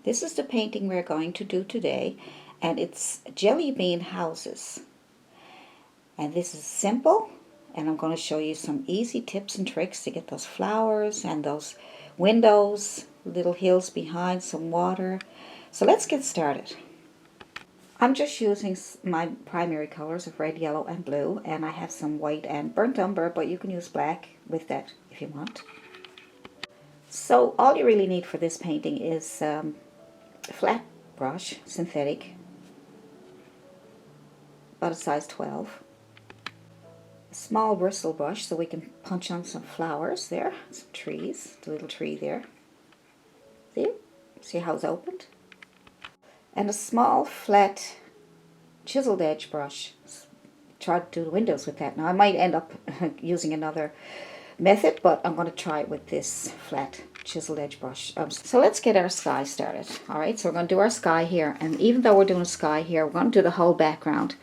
This is the painting we're going to do today, and it's jelly bean houses. And this is simple, and I'm going to show you some easy tips and tricks to get those flowers and those windows, little hills behind, some water. So let's get started. I'm just using my primary colors of red, yellow, and blue, and I have some white and burnt umber, but you can use black with that if you want. So all you really need for this painting is a flat brush, synthetic, about a size 12. A small bristle brush so we can punch on some flowers there, some trees, the little tree there. See how it's opened? And a small flat chiseled edge brush. Try to do the windows with that. Now I might end up using another method, but I'm going to try it with this flat chiseled edge brush. So let's get our sky started. Alright, so we're going to do our sky here, and even though we're doing a sky here, we're going to do the whole background,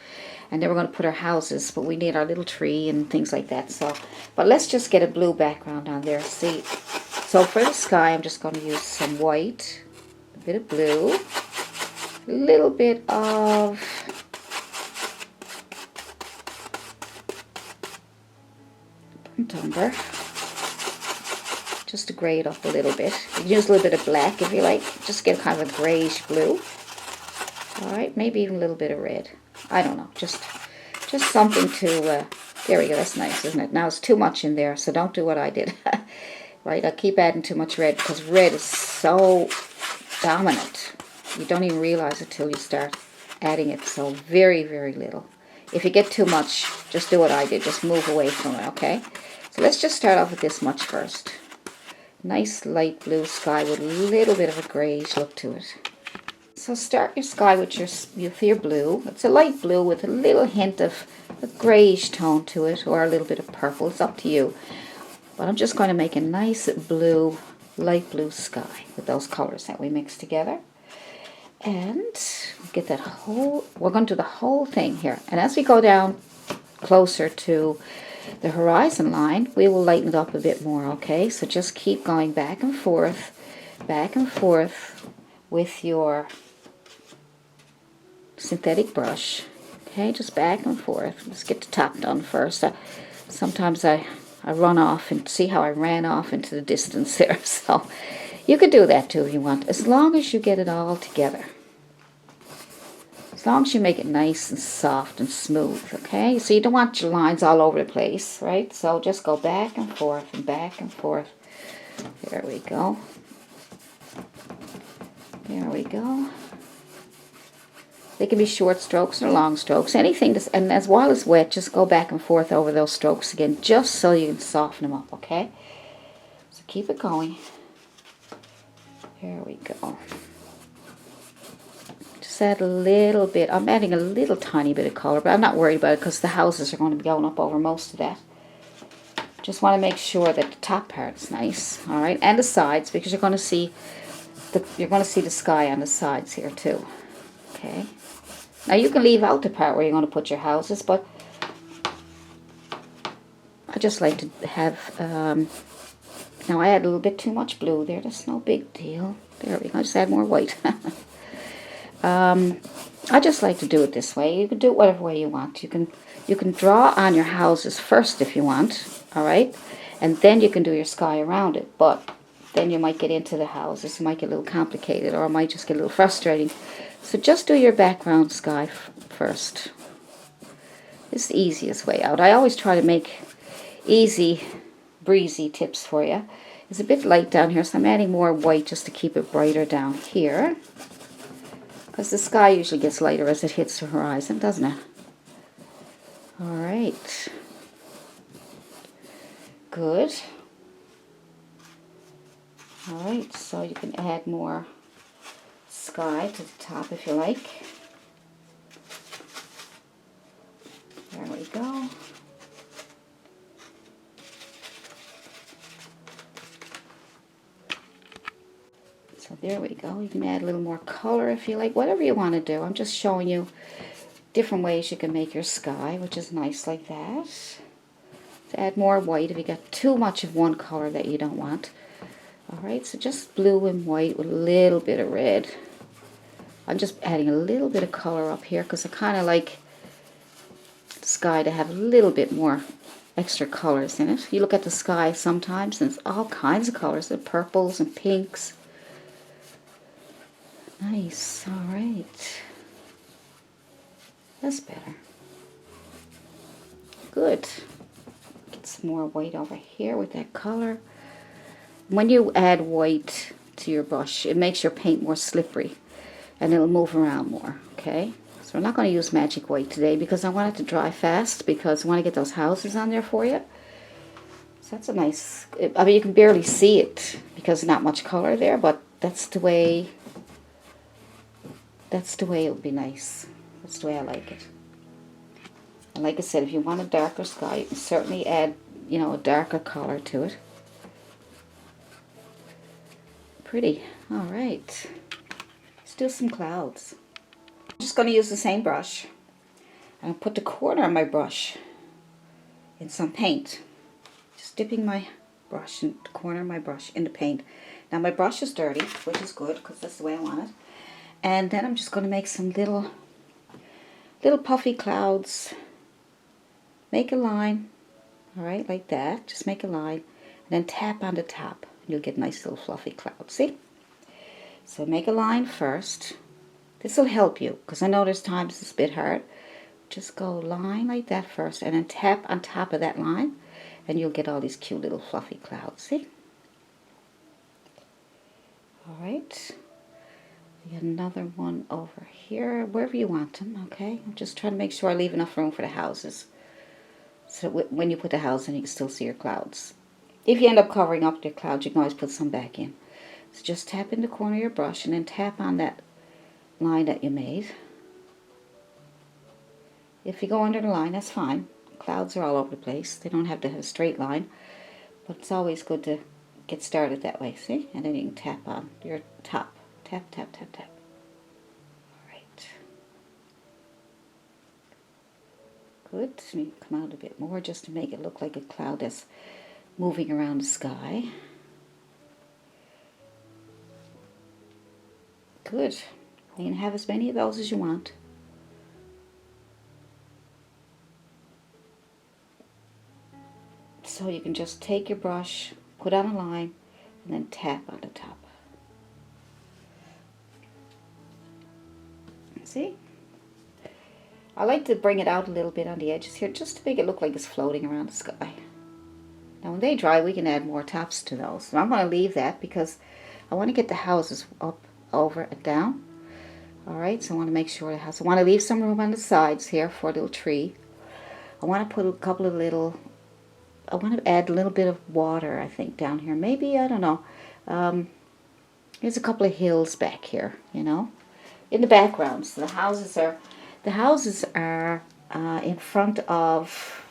and then we're going to put our houses, but we need our little tree and things like that. So, but let's just get a blue background on there. See, so for the sky I'm just going to use some white, a bit of blue, a little bit of burnt umber, just to grey it up a little bit. You can use a little bit of black if you like, just get kind of a greyish blue. Alright, maybe even a little bit of red. I don't know, just something to, there we go, that's nice, isn't it? Now it's too much in there, so don't do what I did. Right, I keep adding too much red because red is so dominant. You don't even realize it till you start adding it, so very, very little. If you get too much, just do what I did, just move away from it, okay? So let's just start off with this much first. Nice light blue sky with a little bit of a greyish look to it. So start your sky with your blue. It's a light blue with a little hint of a greyish tone to it, or a little bit of purple. It's up to you. But I'm just going to make a nice blue, light blue sky with those colors that we mixed together. And get that whole, we're going to do the whole thing here. And as we go down closer to the horizon line, we will lighten it up a bit more, okay? So just keep going back and forth with your synthetic brush, okay? Just back and forth. Let's get the top done first. Sometimes I run off, and see how I ran off into the distance there. So you could do that too if you want, as long as you get it all together. As long as you make it nice and soft and smooth, okay? So you don't want your lines all over the place, right? So just go back and forth and back and forth. There we go. There we go. They can be short strokes or long strokes. Anything, and as while it's wet, just go back and forth over those strokes again, just so you can soften them up, okay? So keep it going. There we go. Just add a little bit. I'm adding a little tiny bit of color, but I'm not worried about it because the houses are going to be going up over most of that. Just want to make sure that the top part is nice, all right, and the sides, because you're going to see the sky on the sides here too. Okay. Now you can leave out the part where you're going to put your houses, but I just like to have. Now I add a little bit too much blue there. That's no big deal. There we go. I just add more white. I just like to do it this way. You can do it whatever way you want. You can draw on your houses first if you want, all right, and then you can do your sky around it. But then you might get into the houses. It might get a little complicated, or it might just get a little frustrating. So just do your background sky first. It's the easiest way out. I always try to make easy, breezy tips for you. It's a bit light down here, so I'm adding more white just to keep it brighter down here. Because the sky usually gets lighter as it hits the horizon, doesn't it? Alright. Good. Alright, so you can add more sky to the top if you like. There we go. So there we go. You can add a little more color if you like, whatever you want to do. I'm just showing you different ways you can make your sky, which is nice like that. To add more white if you got too much of one color that you don't want. Alright, so just blue and white with a little bit of red. I'm just adding a little bit of color up here because I kind of like the sky to have a little bit more extra colors in it. You look at the sky sometimes and it's all kinds of colors, the purples and pinks. Nice, alright. That's better. Good. Get some more white over here with that color. When you add white to your brush, it makes your paint more slippery and it'll move around more, okay? So we're not going to use magic white today because I want it to dry fast because I want to get those houses on there for you. So that's a nice, I mean you can barely see it because there's not much color there, but that's the way it'll be nice. That's the way I like it. And like I said, if you want a darker sky, you can certainly add, you know, a darker color to it. Pretty. Alright. Let's do some clouds. I'm just going to use the same brush. And I'll put the corner of my brush in some paint. Just dipping my brush in the corner of my brush in the paint. Now my brush is dirty, which is good because that's the way I want it. And then I'm just going to make some little puffy clouds. Make a line, alright, like that. Just make a line, and then tap on the top. And you'll get nice little fluffy clouds, see? So make a line first. This will help you, because I know there's times it's a bit hard. Just go line like that first, and then tap on top of that line, and you'll get all these cute little fluffy clouds, see? Alright. Another one over here, wherever you want them, okay? I'm just trying to make sure I leave enough room for the houses. So when you put the house in, you can still see your clouds. If you end up covering up your clouds, you can always put some back in. So just tap in the corner of your brush and then tap on that line that you made. If you go under the line, that's fine. Clouds are all over the place. They don't have to have a straight line. But it's always good to get started that way, see? And then you can tap on your top. Tap, tap, tap, tap. Alright. Good. So you come out a bit more just to make it look like a cloud that's moving around the sky. Good. You can have as many of those as you want. So you can just take your brush, put on a line, and then tap on the top. See? I like to bring it out a little bit on the edges here just to make it look like it's floating around the sky. Now when they dry, we can add more tops to those. So I'm going to leave that because I want to get the houses up, over, and down. Alright, so I want to make sure the house. I want to leave some room on the sides here for a little tree. I want to put a couple of little, I want to add a little bit of water, I think, down here. Maybe, I don't know. There's a couple of hills back here, you know, in the background. So the houses are in front of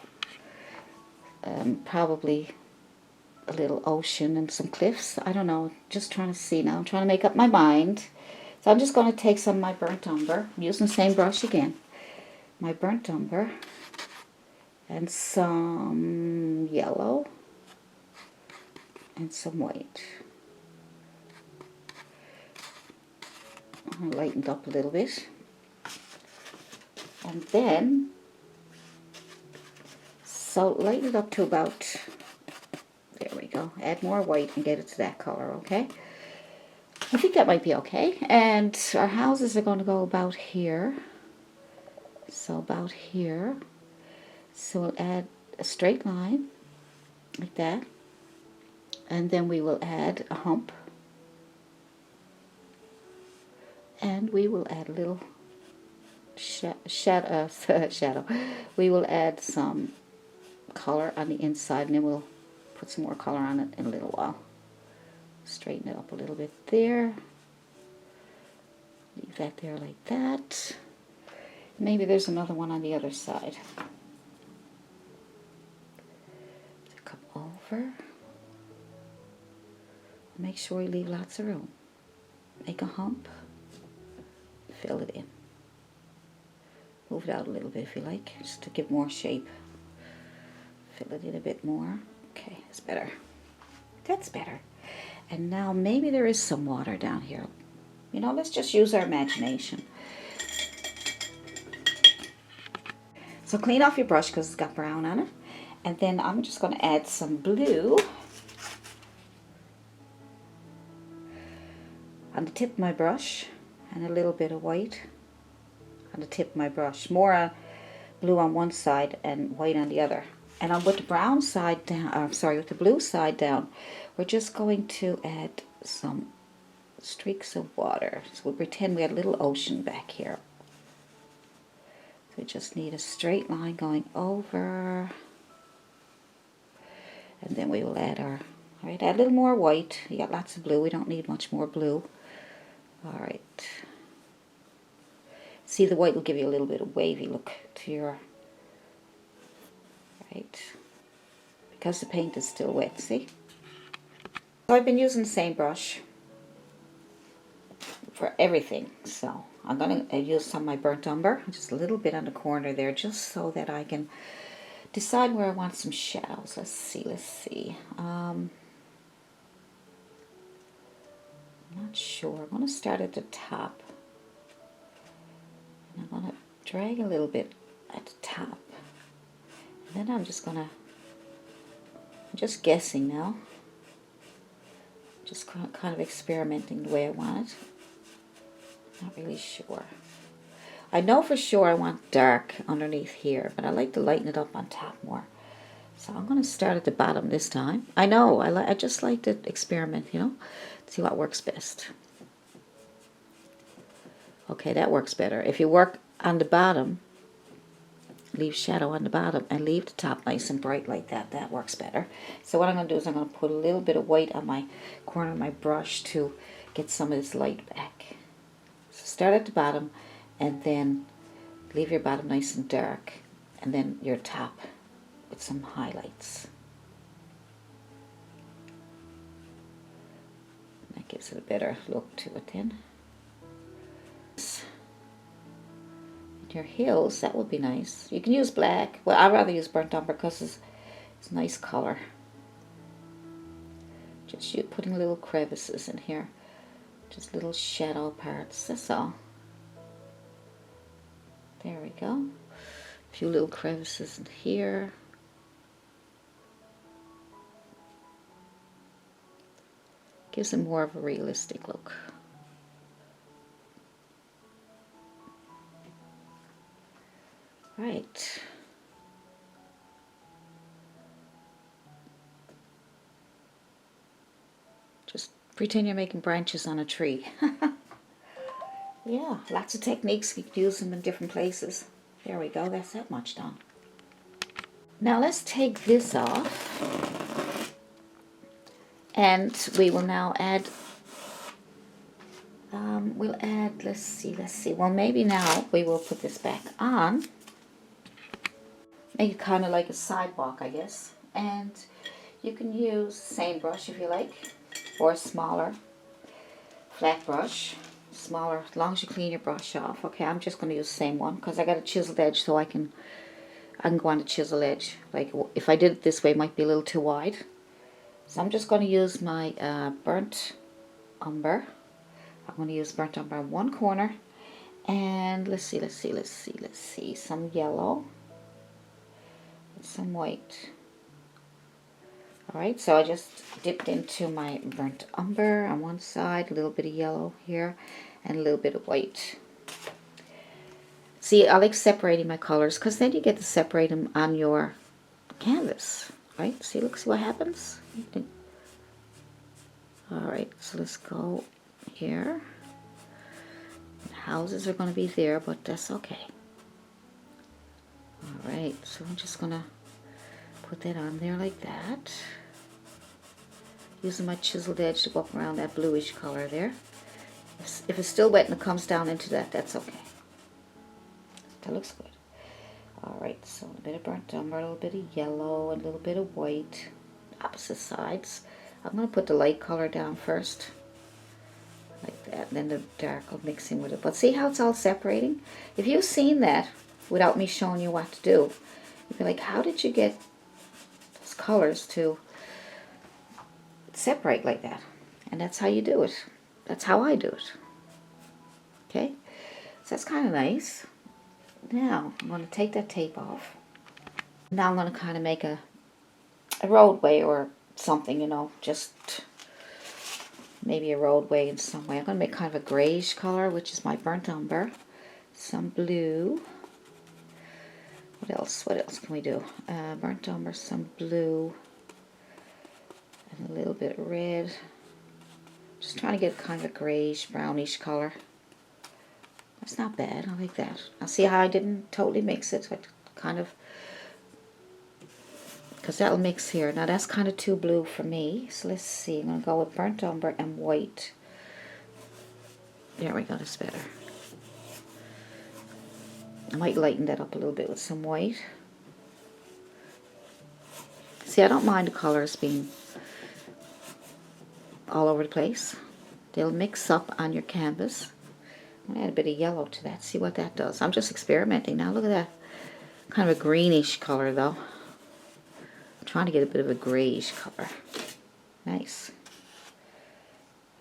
probably a little ocean and some cliffs. I don't know. Just trying to see now. I'm trying to make up my mind. So I'm just going to take some of my burnt umber. I'm using the same brush again. My burnt umber. And some yellow. And some white. I lightened up a little bit. And then, so lighten it up to about, there we go, add more white and get it to that color, okay? I think that might be okay. And our houses are going to go about here. So about here. So we'll add a straight line, like that. And then we will add a hump. And we will add a little shadow. We will add some color on the inside, and then we'll put some more color on it in a little while. Straighten it up a little bit there. Leave that there like that. Maybe there's another one on the other side. Come over. Make sure you leave lots of room. Make a hump. Fill it in. Move it out a little bit if you like, just to give more shape. Fill it in a bit more. Okay, that's better. That's better. And now maybe there is some water down here. You know, let's just use our imagination. So clean off your brush because it's got brown on it. And then I'm just going to add some blue on the tip of my brush and a little bit of white on the tip of my brush. More blue on one side and white on the other. And with the brown side down, with the blue side down, we're just going to add some streaks of water. So we'll pretend we had a little ocean back here. So we just need a straight line going over. And then we will add our, all right, add a little more white. You got lots of blue. We don't need much more blue. All right. See, the white will give you a little bit of wavy look to your, right, because the paint is still wet, see? So I've been using the same brush for everything. So I'm going to use some of my burnt umber, just a little bit on the corner there, just so that I can decide where I want some shadows. Let's see. I'm not sure. I'm going to start at the top. And I'm going to drag a little bit at the top. And then I'm just guessing now. Just kind of experimenting the way I want it. Not really sure. I know for sure I want dark underneath here, but I like to lighten it up on top more. So I'm going to start at the bottom this time. I know, I just like to experiment, you know, see what works best. Okay, that works better. If you work on the bottom, leave shadow on the bottom and leave the top nice and bright like that, that works better. So what I'm going to do is I'm going to put a little bit of white on my corner of my brush to get some of this light back. So start at the bottom and then leave your bottom nice and dark, and then your top with some highlights. That gives it a better look to it then. Your heels, that would be nice. You can use black. Well, I'd rather use burnt umber because it's a nice color. Just putting little crevices in here. Just little shadow parts, that's all. There we go. A few little crevices in here. Gives them more of a realistic look. Right. Just pretend you're making branches on a tree. Yeah, lots of techniques. You can use them in different places. There we go. That's that much done. Now let's take this off. And we will now add, let's see. Well, maybe now we will put this back on. Make it kind of like a sidewalk, I guess. And you can use the same brush if you like, or a smaller flat brush. Smaller, as long as you clean your brush off. Okay, I'm just going to use the same one because I got a chiseled edge, so I can go on the chiseled edge. Like if I did it this way, it might be a little too wide. So I'm just going to use my burnt umber. I'm going to use burnt umber in one corner, and let's see, some yellow. Some white. Alright, so I just dipped into my burnt umber on one side, a little bit of yellow here, and a little bit of white. See, I like separating my colors because then you get to separate them on your canvas. Right? See, look, see what happens? Alright, so let's go here. The houses are going to be there, but that's okay. Alright, so I'm just going to put that on there like that. Using my chiseled edge to go up around that bluish color there. If it's still wet and it comes down into that, that's okay. That looks good. Alright, so a bit of burnt umber, a little bit of yellow, a little bit of white. Opposite sides. I'm going to put the light color down first. Like that. And then the dark will mix in with it. But see how it's all separating? If you've seen that without me showing you what to do, you'd be like, how did you get those colors to separate like that? And that's how you do it. That's how I do it. Okay? So that's kind of nice. Now, I'm going to take that tape off. Now I'm going to kind of make a roadway or something, you know, just maybe a roadway in some way. I'm going to make kind of a grayish color, which is my burnt umber. Some blue. What else? What else can we do? Burnt umber, some blue, and a little bit of red. Just trying to get kind of a grayish, brownish color. That's not bad. I like that. Now see how I didn't totally mix it. I kind of, because that'll mix here. Now that's kind of too blue for me. So let's see. I'm going to go with burnt umber and white. There we go. That's better. I might lighten that up a little bit with some white. See, I don't mind the colors being all over the place. They'll mix up on your canvas. I'm going to add a bit of yellow to that. See what that does. I'm just experimenting now. Look at that. Kind of a greenish color though. I'm trying to get a bit of a grayish color. Nice.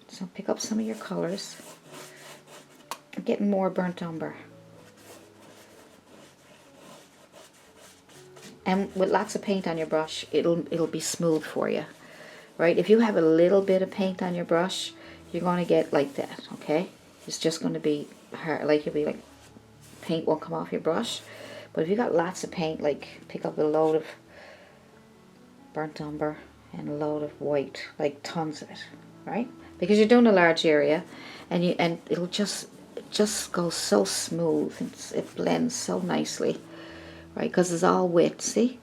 So pick up some of your colors. I'm getting more burnt umber. And with lots of paint on your brush, it'll be smooth for you, right? If you have a little bit of paint on your brush, you're going to get like that, okay? It's just going to be hard, like you'll be like, paint won't come off your brush. But if you got lots of paint, like pick up a load of burnt umber and a load of white, like tons of it, right? Because you're doing a large area, and it'll just go so smooth. It blends so nicely. Right, because it's all wet, see?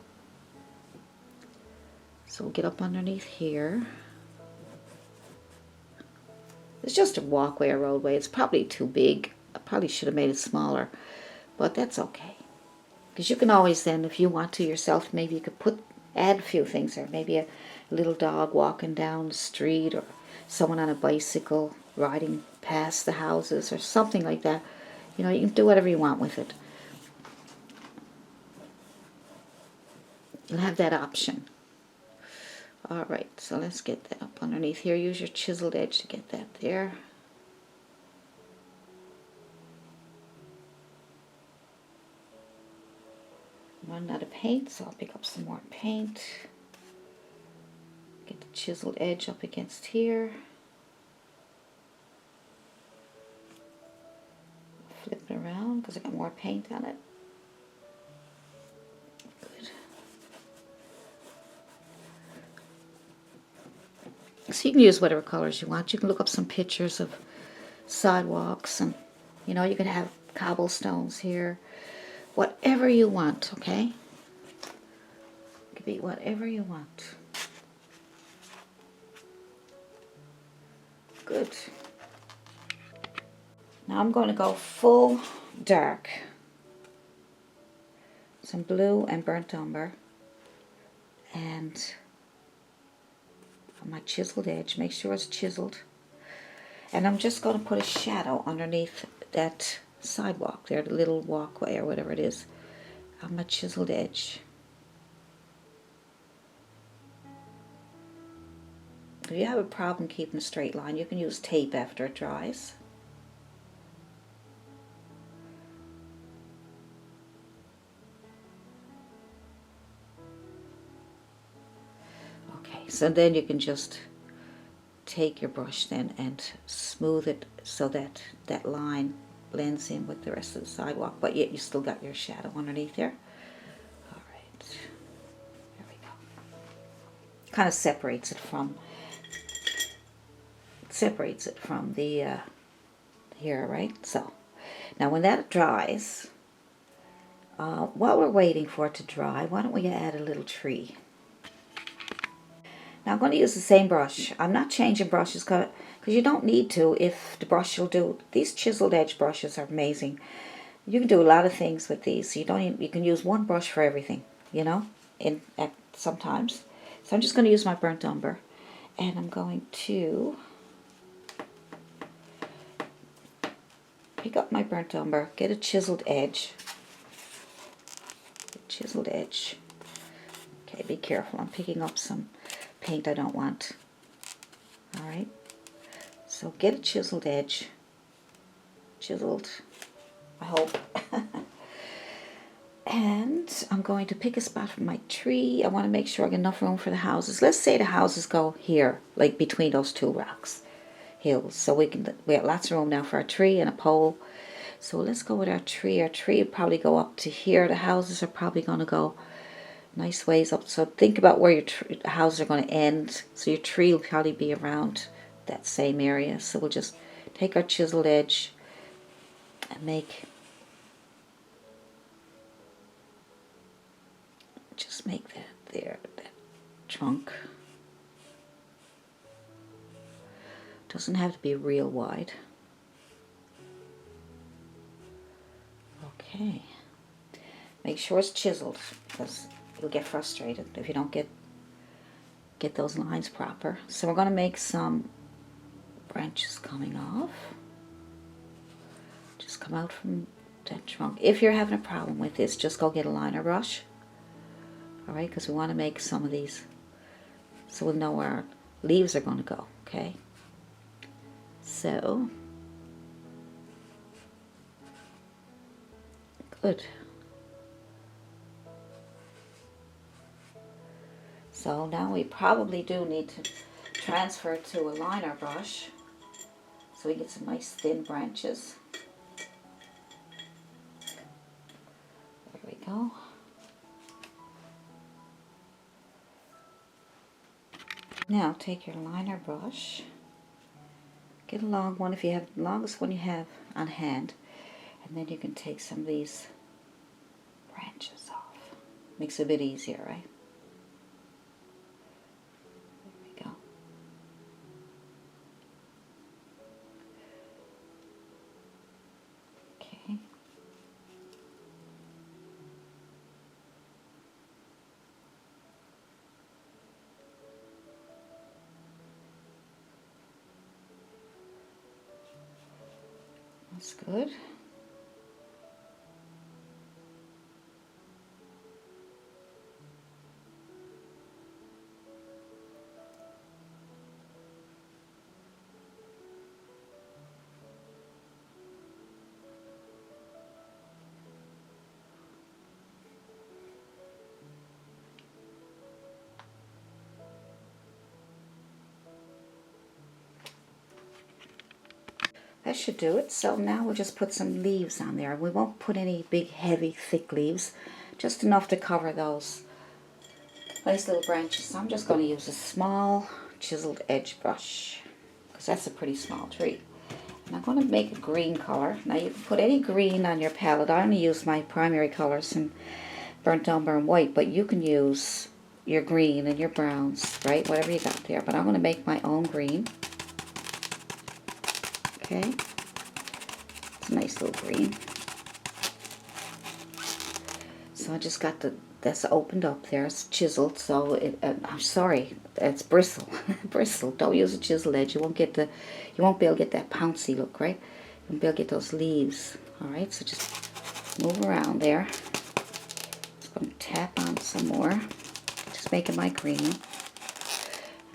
So we'll get up underneath here. It's just a walkway or roadway. It's probably too big. I probably should have made it smaller, but that's okay. Because you can always then, if you want to yourself, maybe you could add a few things there. Maybe a little dog walking down the street, or someone on a bicycle riding past the houses, or something like that. You know, you can do whatever you want with it. You'll have that option. Alright, so let's get that up underneath here. Use your chiseled edge to get that there. I'm running out of paint, so I'll pick up some more paint. Get the chiseled edge up against here. Flip it around because I got more paint on it. So you can use whatever colors you want. You can look up some pictures of sidewalks, and you know, you can have cobblestones here. Whatever you want, okay? It could be whatever you want. Good. Now I'm going to go full dark. Some blue and burnt umber. And my chiseled edge, make sure it's chiseled, and I'm just going to put a shadow underneath that sidewalk there, the little walkway or whatever it is, on my chiseled edge. If you have a problem keeping a straight line, you can use tape after it dries. So then you can just take your brush then and smooth it so that that line blends in with the rest of the sidewalk, but yet you still got your shadow underneath there. All right, there we go. Kind of separates it from the here, right? So now when that dries, while we're waiting for it to dry, why don't we add a little tree? Now I'm going to use the same brush. I'm not changing brushes because you don't need to if the brush will do. These chiseled edge brushes are amazing. You can do a lot of things with these. You can use one brush for everything, you know, sometimes. So I'm just going to use my burnt umber, and I'm going to pick up my burnt umber, get a chiseled edge. Chiseled edge. Okay, be careful. I'm picking up some paint I don't want. Alright, So get a chiseled edge. Chiseled, I hope. And I'm going to pick a spot for my tree. I want to make sure I get enough room for the houses. Let's say the houses go here, like between those two rocks, hills. So we have lots of room now for our tree and a pole. So let's go with our tree. Our tree will probably go up to here. The houses are probably going to go nice ways up. So think about where your houses are going to end. So your tree will probably be around that same area. So we'll just take our chiseled edge and make that there, that trunk. Doesn't have to be real wide. Okay. Make sure it's chiseled, because you'll get frustrated if you don't get those lines proper. So we're going to make some branches coming off. Just come out from that trunk. If you're having a problem with this, just go get a liner brush. Alright, because we want to make some of these so we'll know where our leaves are going to go, okay? So, good. So now we probably do need to transfer it to a liner brush so we get some nice thin branches. There we go. Now take your liner brush, get a long one if you have the longest one you have on hand, and then you can take some of these branches off. Makes it a bit easier, right? There we go. Okay. That's good. That should do it. So now we'll just put some leaves on there. We won't put any big, heavy, thick leaves. Just enough to cover those nice little branches. So I'm just going to use a small chiseled edge brush, because that's a pretty small tree. And I'm going to make a green color. Now you can put any green on your palette. I only use my primary colors in burnt umber and white, but you can use your green and your browns, right? Whatever you got there. But I'm going to make my own green. Okay, it's a nice little green. So I just got that's opened up there. It's chiseled. So I'm sorry, it's bristle. Bristle. Don't use a chisel edge. You won't be able to get that pouncy look, right? You won't be able to get those leaves. All right. So just move around there. Just going to tap on some more. Just making my green, and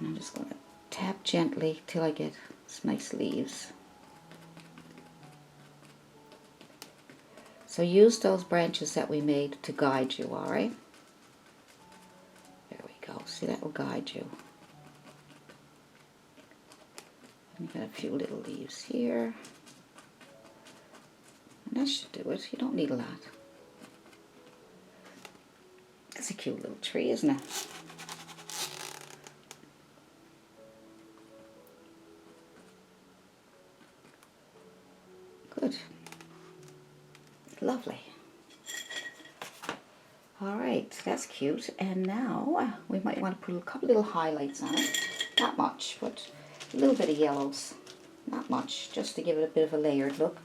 I'm just going to tap gently till I get some nice leaves. So use those branches that we made to guide you, all right? There we go. See, that will guide you. And you got a few little leaves here. And that should do it. You don't need a lot. It's a cute little tree, isn't it? Good. Lovely. All right, that's cute. And now we might want to put a couple little highlights on it. Not much, but a little bit of yellows. Not much, just to give it a bit of a layered look.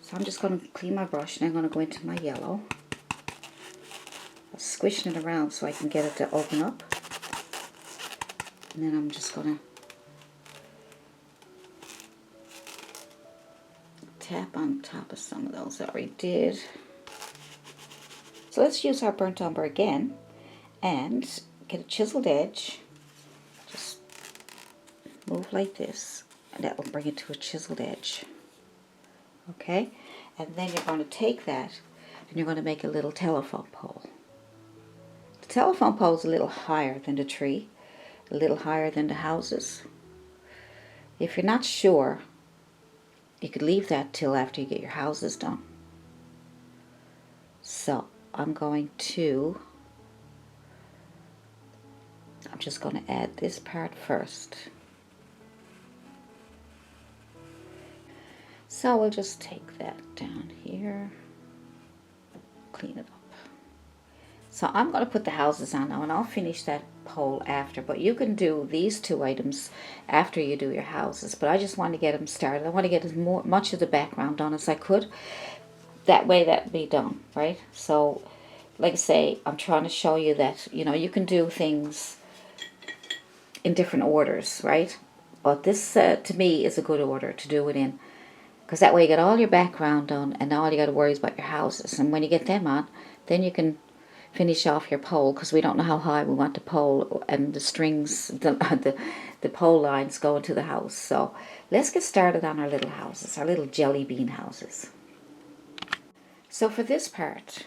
So I'm just going to clean my brush and I'm going to go into my yellow. I'm squishing it around so I can get it to open up. And then I'm just going to tap on top of some of those I already did. So let's use our burnt umber again and get a chiseled edge. Just move like this and that will bring it to a chiseled edge. Okay, and then you're going to take that and you're going to make a little telephone pole. The telephone pole is a little higher than the tree, a little higher than the houses. If you're not sure, you could leave that till after you get your houses done. So I'm just going to add this part first. So we'll just take that down here, clean it up. So I'm going to put the houses on now, and I'll finish that pole after, but you can do these two items after you do your houses, but I just want to get them started. I want to get as much of the background done as I could. That way that'll be done, right? So, like I say, I'm trying to show you that, you know, you can do things in different orders, right? But this, to me, is a good order to do it in. Because that way you get all your background done, and all you got to worry is about your houses. And when you get them on, then you can finish off your pole, because we don't know how high we want the pole and the strings, the pole lines going to the house. So let's get started on our little houses, our little jelly bean houses. So for this part,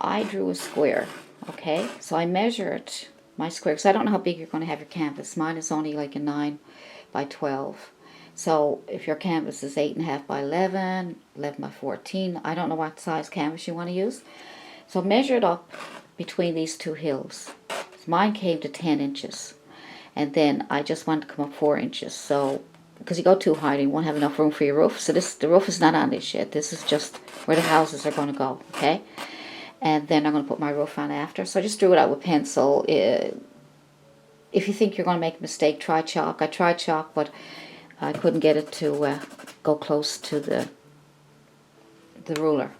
I drew a square, okay? So I measured my square, because I don't know how big you're going to have your canvas. Mine is only like a 9 by 12. So if your canvas is 8.5 by 11, 11 by 14, I don't know what size canvas you want to use. So measure it up between these two hills. Mine came to 10 inches. And then I just wanted to come up 4 inches. So, because you go too high, you won't have enough room for your roof. So the roof is not on this yet. This is just where the houses are going to go, okay? And then I'm going to put my roof on after. So I just drew it out with pencil. If you think you're going to make a mistake, try chalk. I tried chalk, but I couldn't get it to go close to the ruler.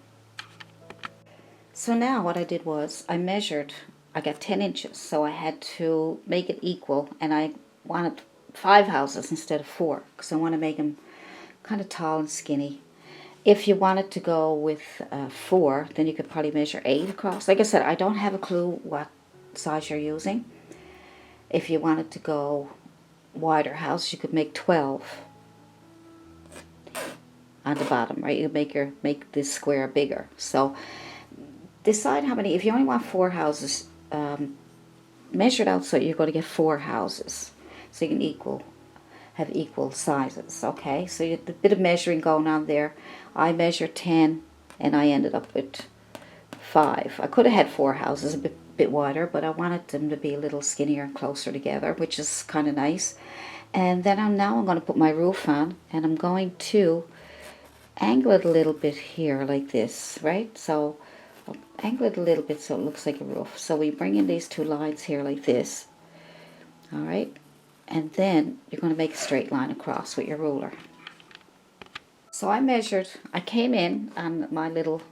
So now what I did was I measured, I got 10 inches, so I had to make it equal, and I wanted 5 houses instead of 4, because I want to make them kind of tall and skinny. If you wanted to go with 4, then you could probably measure 8 across. Like I said, I don't have a clue what size you're using. If you wanted to go wider house, you could make 12 on the bottom, right? You make this square bigger. So decide how many. If you only want 4 houses, measure it out so you're going to get 4 houses, so you can have equal sizes. Okay, so you have a bit of measuring going on there. I measured 10, and I ended up with 5. I could have had 4 houses, a bit wider, but I wanted them to be a little skinnier and closer together, which is kind of nice. And then I'm going to put my roof on, and I'm going to angle it a little bit here like this, right? So I'll angle it a little bit so it looks like a roof. So we bring in these 2 lines here like this, all right? And then you're going to make a straight line across with your ruler. So I came in on my little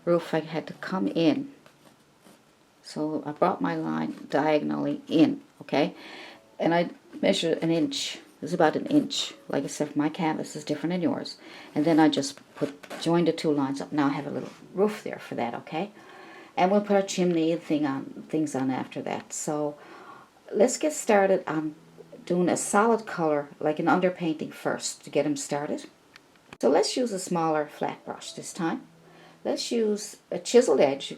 roof. I had to come in. So I brought my line diagonally in, okay? And I measured an inch. It was about an inch. Like I said, my canvas is different than yours. And then I just joined the 2 lines up. Now I have a little roof there for that, okay? And we'll put our chimney and things on after that. So let's get started on doing a solid color, like an underpainting first, to get them started. So let's use a smaller flat brush this time. Let's use a chiseled edge.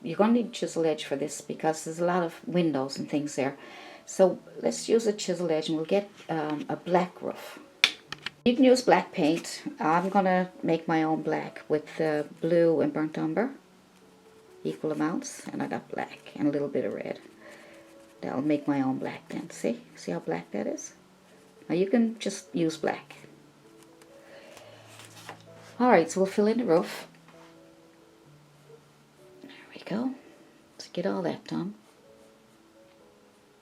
You're going to need a chiseled edge for this because there's a lot of windows and things there. So let's use a chiseled edge, and we'll get a black roof. You can use black paint. I'm going to make my own black with blue and burnt umber, equal amounts, and I got black and a little bit of red. That'll make my own black then. See how black that is? Now you can just use black. Alright, so we'll fill in the roof. There we go. Let's get all that done.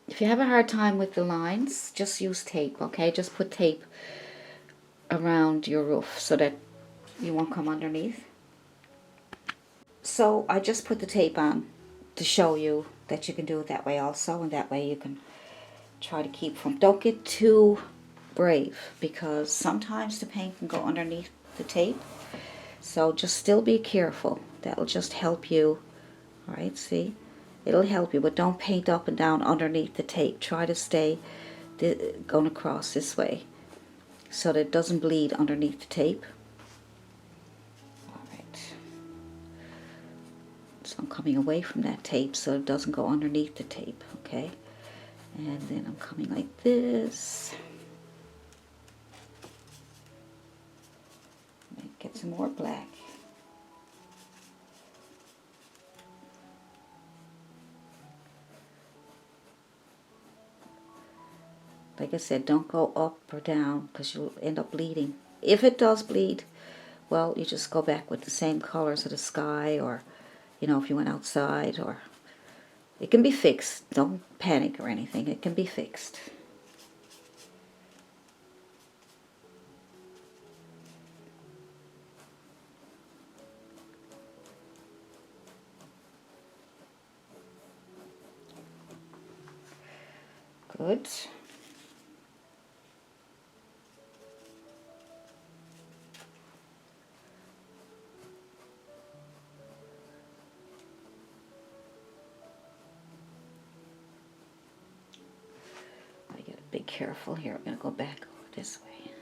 If you have a hard time with the lines, just use tape, okay? Just put tape around your roof so that you won't come underneath. So I just put the tape on to show you that you can do it that way also, and that way you can try to keep from. Don't get too brave, because sometimes the paint can go underneath the tape. So just still be careful. That'll just help you. Alright, see? It'll help you, but don't paint up and down underneath the tape. Try to stay going across this way. so that it doesn't bleed underneath the tape. Alright. So I'm coming away from that tape so it doesn't go underneath the tape, okay? And then I'm coming like this. Get some more black. Like I said, don't go up or down because you'll end up bleeding. If it does bleed, well, you just go back with the same colors of the sky, or, you know, if you went outside, or it can be fixed. Don't panic or anything. It can be fixed. Good. I gotta be careful here. I'm gonna go back over this way.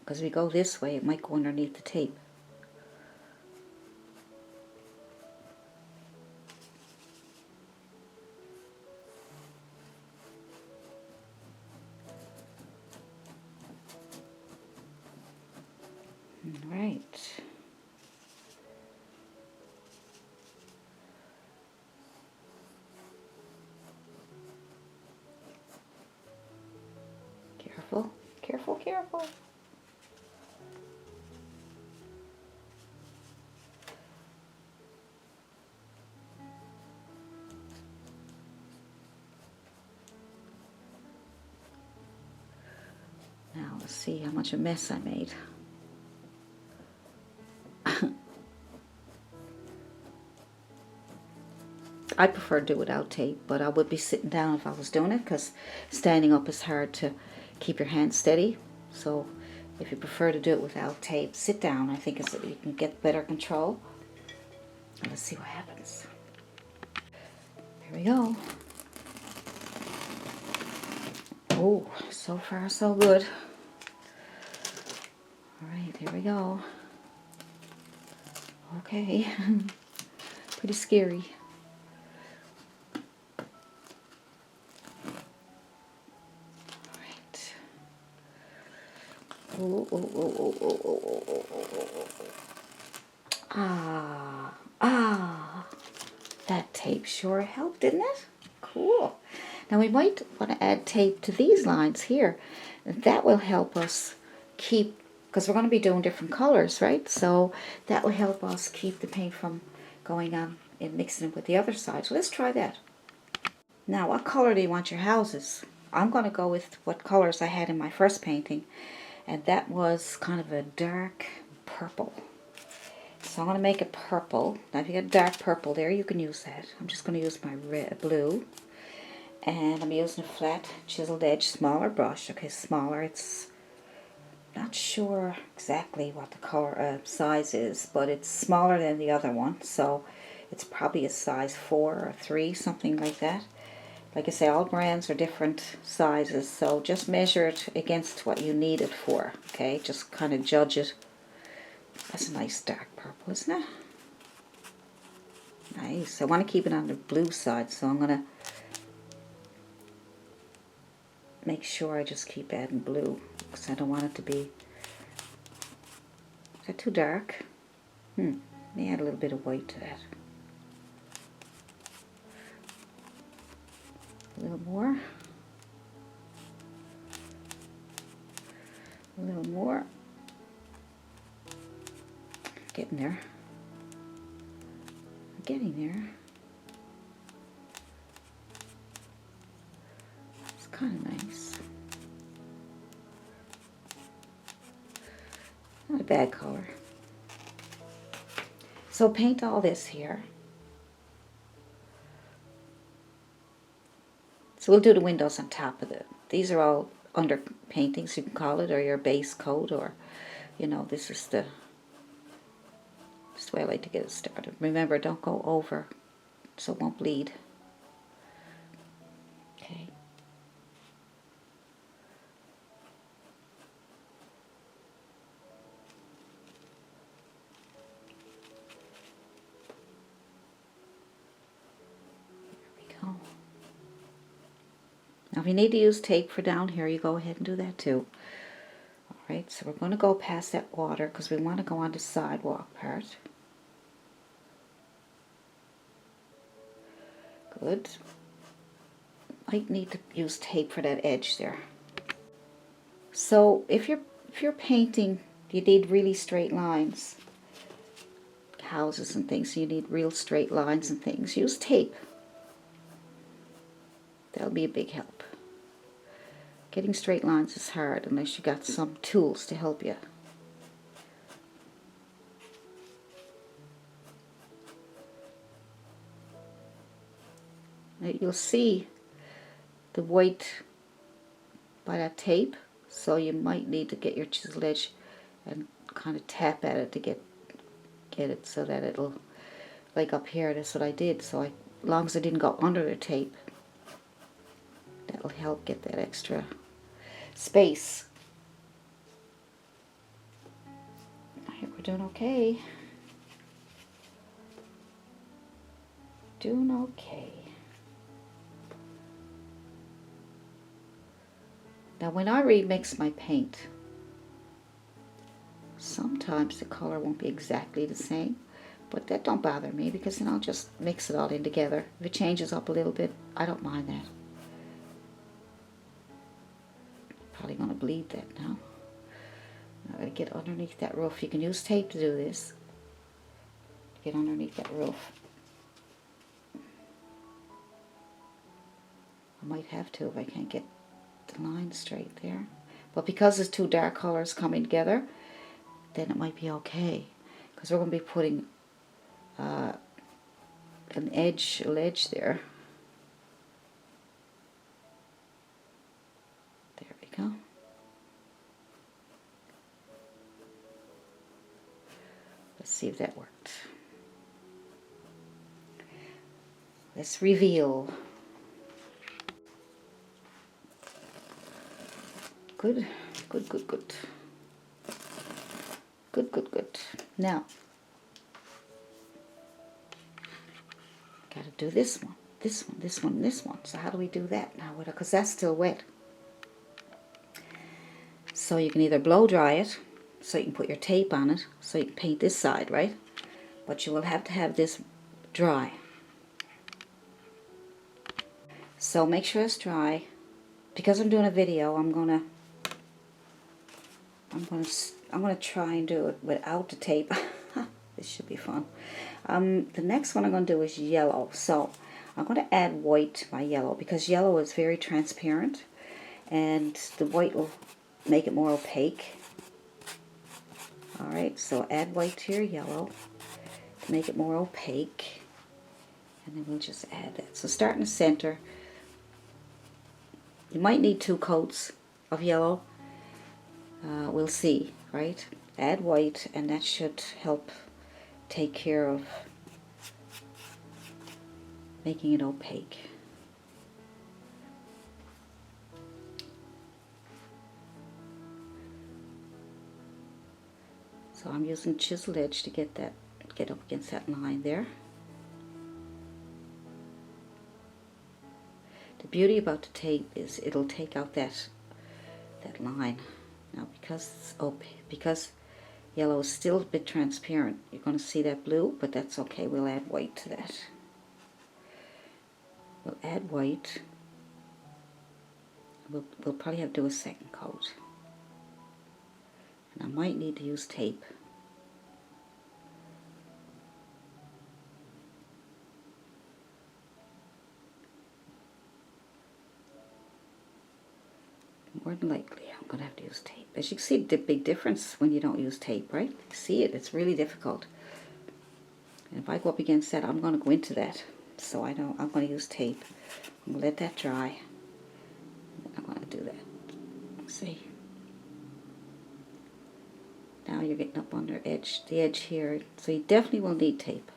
Because if we go this way, it might go underneath the tape. Right. Careful, careful, careful. Now let's see how much a mess I made. I prefer to do it without tape, but I would be sitting down if I was doing it, because standing up is hard to keep your hand steady. So if you prefer to do it without tape, sit down. I think you can get better control. And let's see what happens. Here we go. Oh, so far so good. All right, here we go. Okay, pretty scary. Oh, oh, oh, oh, oh, oh, oh, oh, oh. Ah, that tape sure helped, didn't it? Cool. Now we might want to add tape to these lines here. That will help us keep, because we're going to be doing different colors, right? So that will help us keep the paint from going on and mixing it with the other side. So let's try that. Now, what color do you want your houses? I'm going to go with what colors I had in my first painting, and that was kind of a dark purple. So I'm going to make a purple. Now if you got dark purple there, you can use that. I'm just going to use my blue, and I'm using a flat chiseled edge smaller brush. Okay, smaller. It's not sure exactly what the color size is, but it's smaller than the other one, so it's probably a size 4 or 3, something like that. Like I say, all brands are different sizes, so just measure it against what you need it for, okay? Just kind of judge it. That's a nice dark purple, isn't it? Nice. I want to keep it on the blue side, so I'm going to make sure I just keep adding blue, because I don't want it to be... Is that too dark? Let me add a little bit of white to that. A little more. A little more. Getting there. I'm getting there. It's kind of nice. Not a bad color. So paint all this here. So we'll do the windows on top of it. These are all under paintings, you can call it, or your base coat, or, you know, this is the way I like to get it started. Remember, don't go over so it won't bleed. Okay. if you need to use tape for down here, you go ahead and do that too. Alright, so we're going to go past that water because we want to go on the sidewalk part. Good. Might need to use tape for that edge there. So if you're painting, you need really straight lines. Houses and things, you need real straight lines and things. Use tape. That'll be a big help. Getting straight lines is hard unless you got some tools to help you. Now you'll see the white by that tape, so you might need to get your chisel edge and kind of tap at it to get it so that it'll, like up here, that's what I did. So as long as I didn't go under the tape, that'll help get that extra space. I think we're doing okay. Doing okay. Now when I remix my paint, sometimes the color won't be exactly the same, but that don't bother me because then I'll just mix it all in together. If it changes up a little bit, I don't mind that. Probably going to bleed that now. I'm going to get underneath that roof. You can use tape to do this. Get underneath that roof. I might have to if I can't get the line straight there. But because there's two dark colors coming together, then it might be okay. Because we're going to be putting an edge there. There we go. Let's see if that worked. Let's reveal. Good, good, good, good. Good, good, good. Now, got to do this one, this one, this one, this one. So how do we do that now? Because that's still wet. So you can either blow dry it, so you can put your tape on it, so you can paint this side, right? But you will have to have this dry. So make sure it's dry. Because I'm doing a video, I'm gonna try and do it without the tape. This should be fun. The next one I'm going to do is yellow. So I'm going to add white to my yellow because yellow is very transparent and the white will make it more opaque. Alright, so add white to your yellow to make it more opaque. And then we'll just add that. So start in the center. You might need 2 coats of yellow. We'll see, right? Add white and that should help take care of making it opaque. So I'm using chisel edge to get up against that line there. The beauty about the tape is it'll take out that line. Now because yellow is still a bit transparent, you're going to see that blue, but that's okay. We'll add white to that. We'll add white. We'll probably have to do a second coat. And I might need to use tape. More than likely, I'm going to have to use tape. As you can see, the big difference when you don't use tape, right? You see it, it's really difficult. And if I go up against that, I'm going to go into that. So I know I'm going to use tape. I'm going to let that dry. And I'm going to do that. See? Now you're getting up on the edge here. So you definitely will need tape.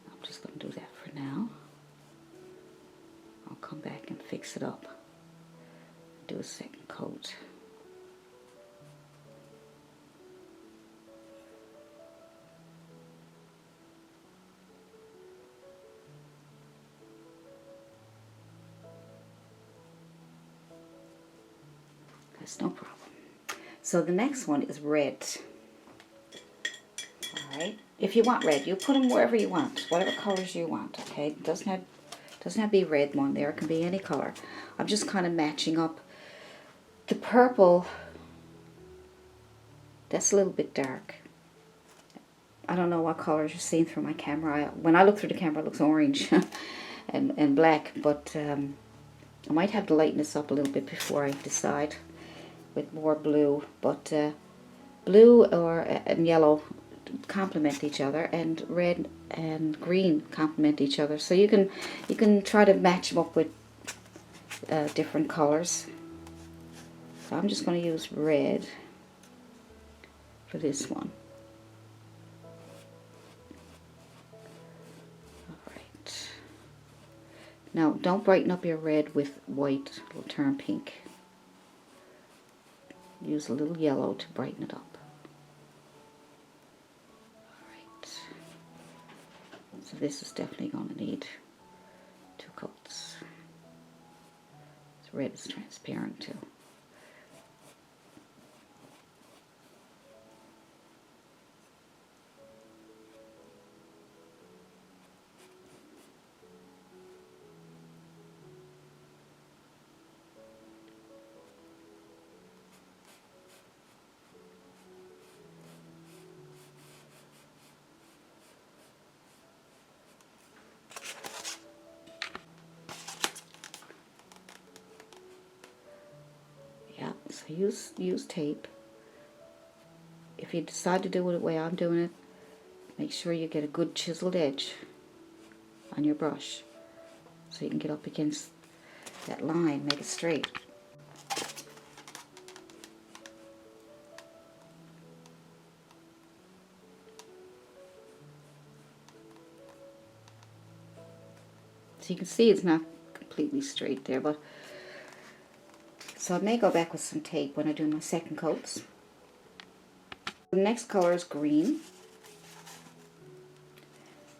I'm just going to do that for now. I'll come back and fix it up. Do a second coat. That's no problem. So the next one is red. Alright, if you want red, you put them wherever you want, whatever colors you want, okay? It doesn't have to be red one there, it can be any color. I'm just kind of matching up the purple. That's a little bit dark. I don't know what colors you're seeing through my camera. When I look through the camera, it looks orange and black, but I might have to lighten this up a little bit before I decide with more blue. But blue and yellow complement each other, and red and green complement each other. So you can try to match them up with different colors. So I'm just going to use red for this one. Alright. Now don't brighten up your red with white, it'll turn pink. Use a little yellow to brighten it up. Alright. So this is definitely going to need 2 coats. This red is transparent too. So use tape. If you decide to do it the way I'm doing it, make sure you get a good chiseled edge on your brush so you can get up against that line, make it straight. So you can see it's not completely straight there, but so I may go back with some tape when I do my second coats. The next color is green.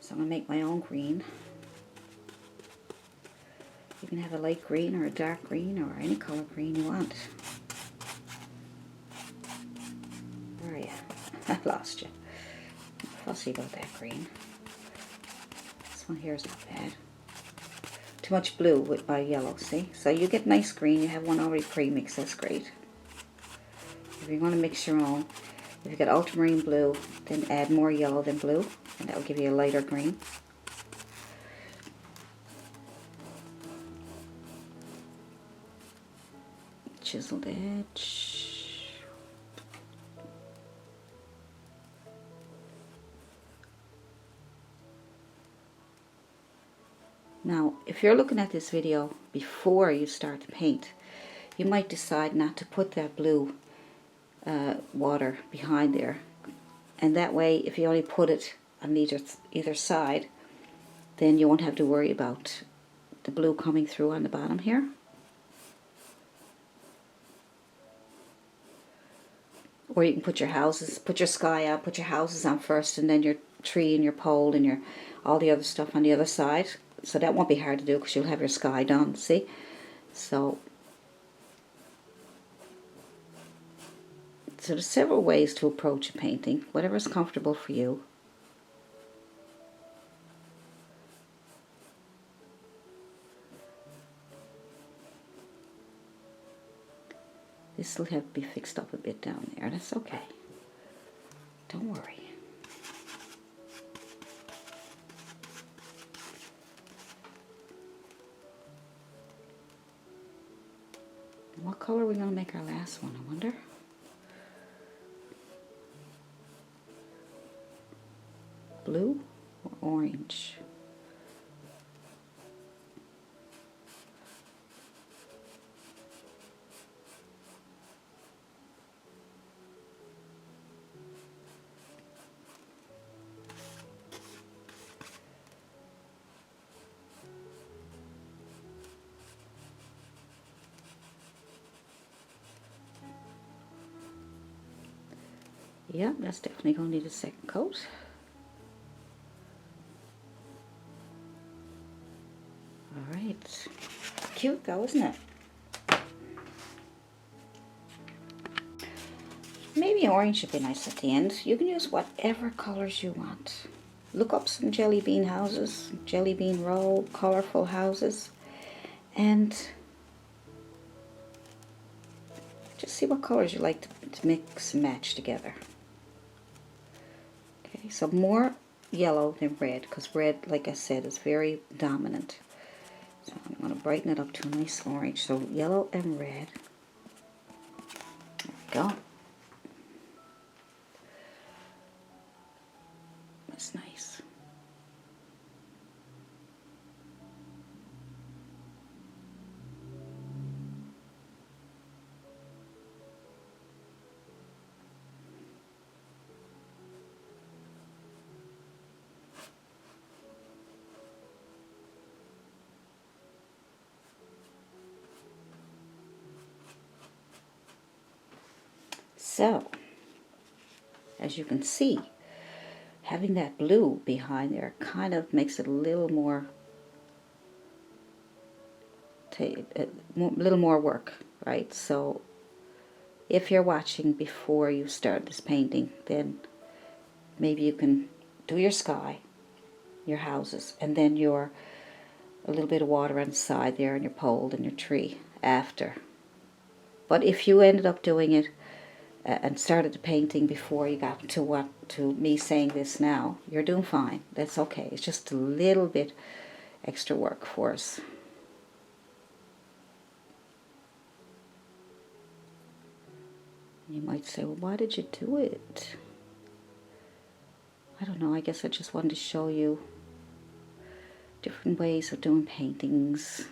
So I'm going to make my own green. You can have a light green or a dark green or any color green you want. Where are you? I lost you. I'm fussy about that green. This one here is not bad. Too much blue with my yellow, see? So you get nice green, you have one already pre-mixed, that's great. If you want to mix your own, if you got ultramarine blue, then add more yellow than blue, and that will give you a lighter green. Chiseled edge. Now, if you're looking at this video before you start to paint, you might decide not to put that blue water behind there. And that way, if you only put it on either side, then you won't have to worry about the blue coming through on the bottom here. Or you can put your houses, put your sky out, put your houses on first, and then your tree and your pole and your all the other stuff on the other side. So that won't be hard to do because you'll have your sky done, see? So there's several ways to approach a painting, whatever's comfortable for you. This will have to be fixed up a bit down there. That's okay. Don't worry. What color are we going to make our last one, I wonder? Blue or orange? Yeah, that's definitely going to need a second coat. Alright. Cute though, isn't it? Maybe orange would be nice at the end. You can use whatever colors you want. Look up some jelly bean houses, jelly bean roll, colorful houses, and just see what colors you like to mix and match together. Okay, so more yellow than red, because red, like I said, is very dominant. So I'm going to brighten it up to a nice orange. So yellow and red. There we go. That's nice. So, as you can see, having that blue behind there kind of makes it a little more, work, right? So, if you're watching before you start this painting, then maybe you can do your sky, your houses, and then a little bit of water on the side there, and your pole and your tree after. But if you ended up doing it and started the painting before you got to me saying this now, you're doing fine. That's okay. It's just a little bit extra work for us. You might say, well, why did you do it? I don't know. I guess I just wanted to show you different ways of doing paintings.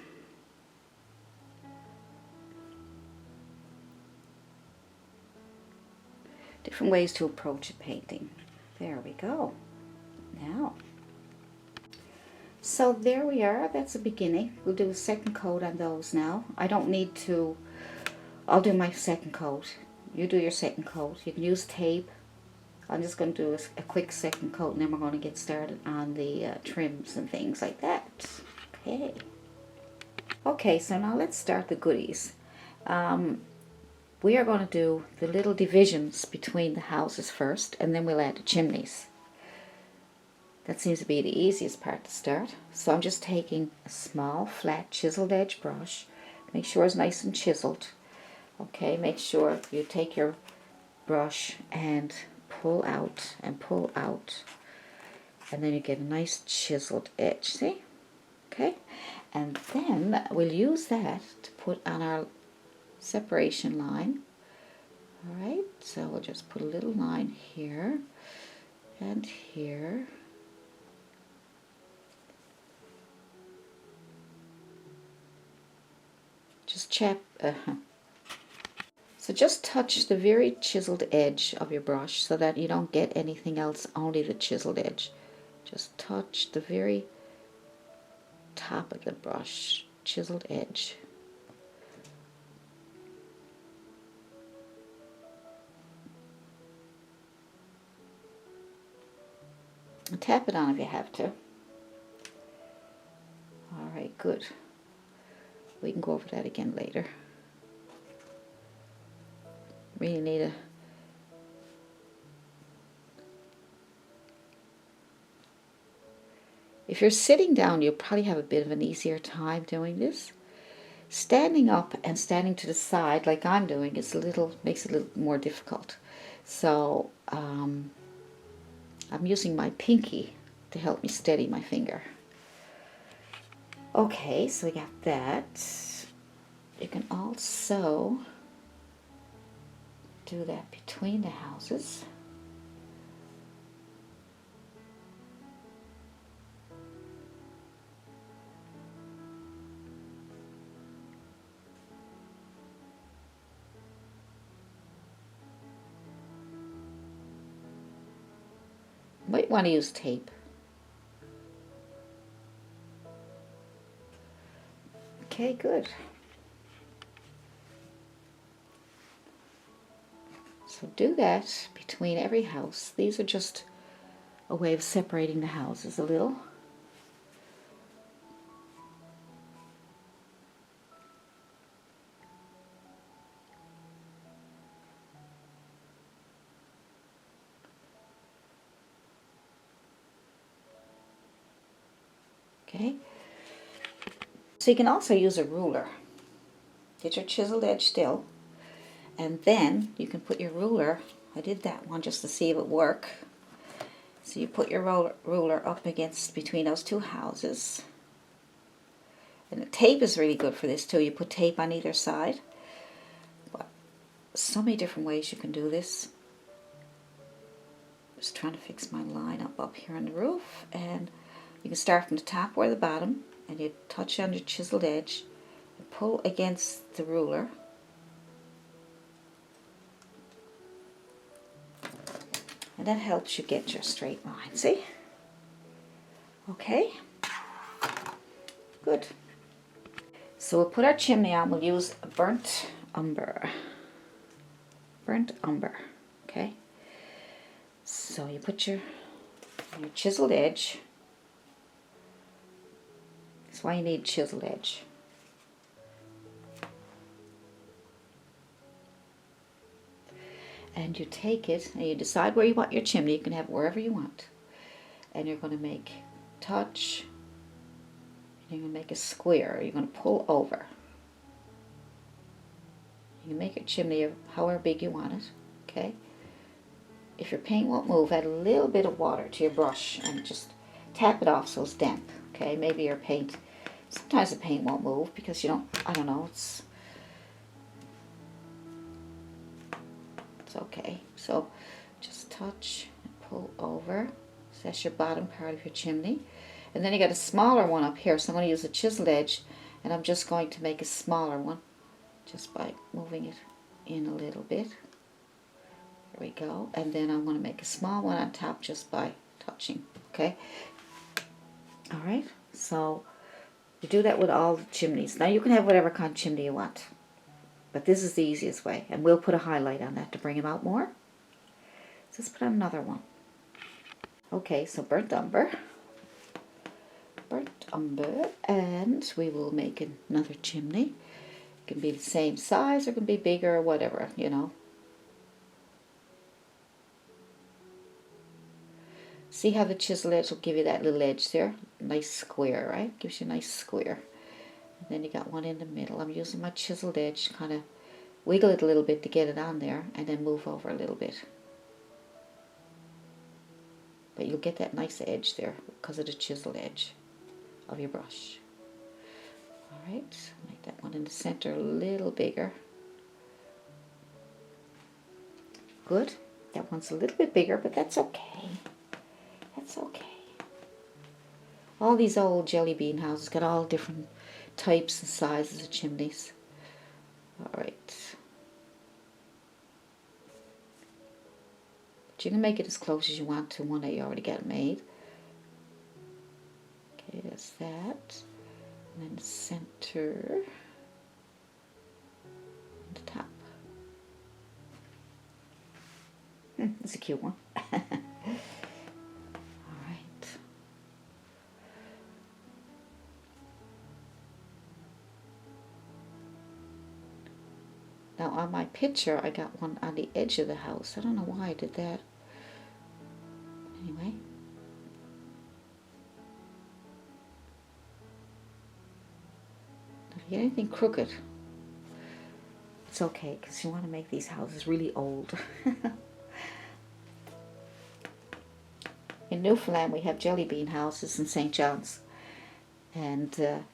Different ways to approach a painting. There we go. Now, so there we are. That's the beginning. We'll do a second coat on those now. I don't need to. I'll do my second coat. You do your second coat. You can use tape. I'm just going to do a quick second coat, and then we're going to get started on the trims and things like that. Okay. Okay, so now let's start the goodies. We are going to do the little divisions between the houses first, and then we'll add the chimneys. That seems to be the easiest part to start. So I'm just taking a small, flat, chiseled edge brush. Make sure it's nice and chiseled. Okay, make sure you take your brush and pull out and pull out. And then you get a nice chiseled edge, see? Okay, and then we'll use that to put on our separation line. Alright, so we'll just put a little line here and here. Just So just touch the very chiseled edge of your brush so that you don't get anything else, only the chiseled edge. Just touch the very top of the brush, chiseled edge. And tap it on if you have to. Alright, good. We can go over that again later. Really need a If you're sitting down, you'll probably have a bit of an easier time doing this. Standing up and standing to the side, like I'm doing, makes it a little more difficult. So I'm using my pinky to help me steady my finger. Okay, so we got that. You can also do that between the houses. Might want to use tape. Okay, good. So do that between every house. These are just a way of separating the houses a little. Okay. So you can also use a ruler. Get your chiseled edge still, and then you can put your ruler. I did that one just to see if it worked. So you put your ruler up against between those two houses. And the tape is really good for this too. You put tape on either side. But so many different ways you can do this. Just trying to fix my line up here on the roof. And you can start from the top or the bottom. And you touch on your chiseled edge. And pull against the ruler. And that helps you get your straight line. See? Okay. Good. So we'll put our chimney on. We'll use burnt umber. Burnt umber. Okay. So you put your chiseled edge. That's why you need chiseled edge. And you take it and you decide where you want your chimney. You can have it wherever you want. And you're going to make touch. You're going to make a square. You're going to pull over. You can make your chimney however big you want it. Okay. If your paint won't move, add a little bit of water to your brush and just tap it off so it's damp. Okay. Maybe your paint. Sometimes the paint won't move because you don't. I don't know. It's okay. So just touch and pull over. So that's your bottom part of your chimney. And then you got a smaller one up here. So I'm going to use a chiseled edge and I'm just going to make a smaller one just by moving it in a little bit. There we go. And then I'm going to make a small one on top just by touching. Okay. Alright. So you do that with all the chimneys. Now you can have whatever kind of chimney you want. But this is the easiest way. And we'll put a highlight on that to bring them out more. So let's put on another one. Okay, so burnt umber. Burnt umber. And we will make another chimney. It can be the same size or it can be bigger or whatever, you know. See how the chisel edge will give you that little edge there? Nice square, right? Gives you a nice square. And then you got one in the middle. I'm using my chiseled edge to kind of wiggle it a little bit to get it on there and then move over a little bit. But you'll get that nice edge there because of the chiseled edge of your brush. Alright, make that one in the center a little bigger. Good. That one's a little bit bigger, but that's okay. That's okay. All these old jelly bean houses got all different types and sizes of chimneys. Alright. But you can make it as close as you want to one that you already got made. Okay, that's that. And then the center. And the top. That's a cute one. Now on my picture, I got one on the edge of the house. I don't know why I did that. Anyway. If you get anything crooked, it's okay, because you want to make these houses really old. In Newfoundland, we have jelly bean houses in St. John's. And they're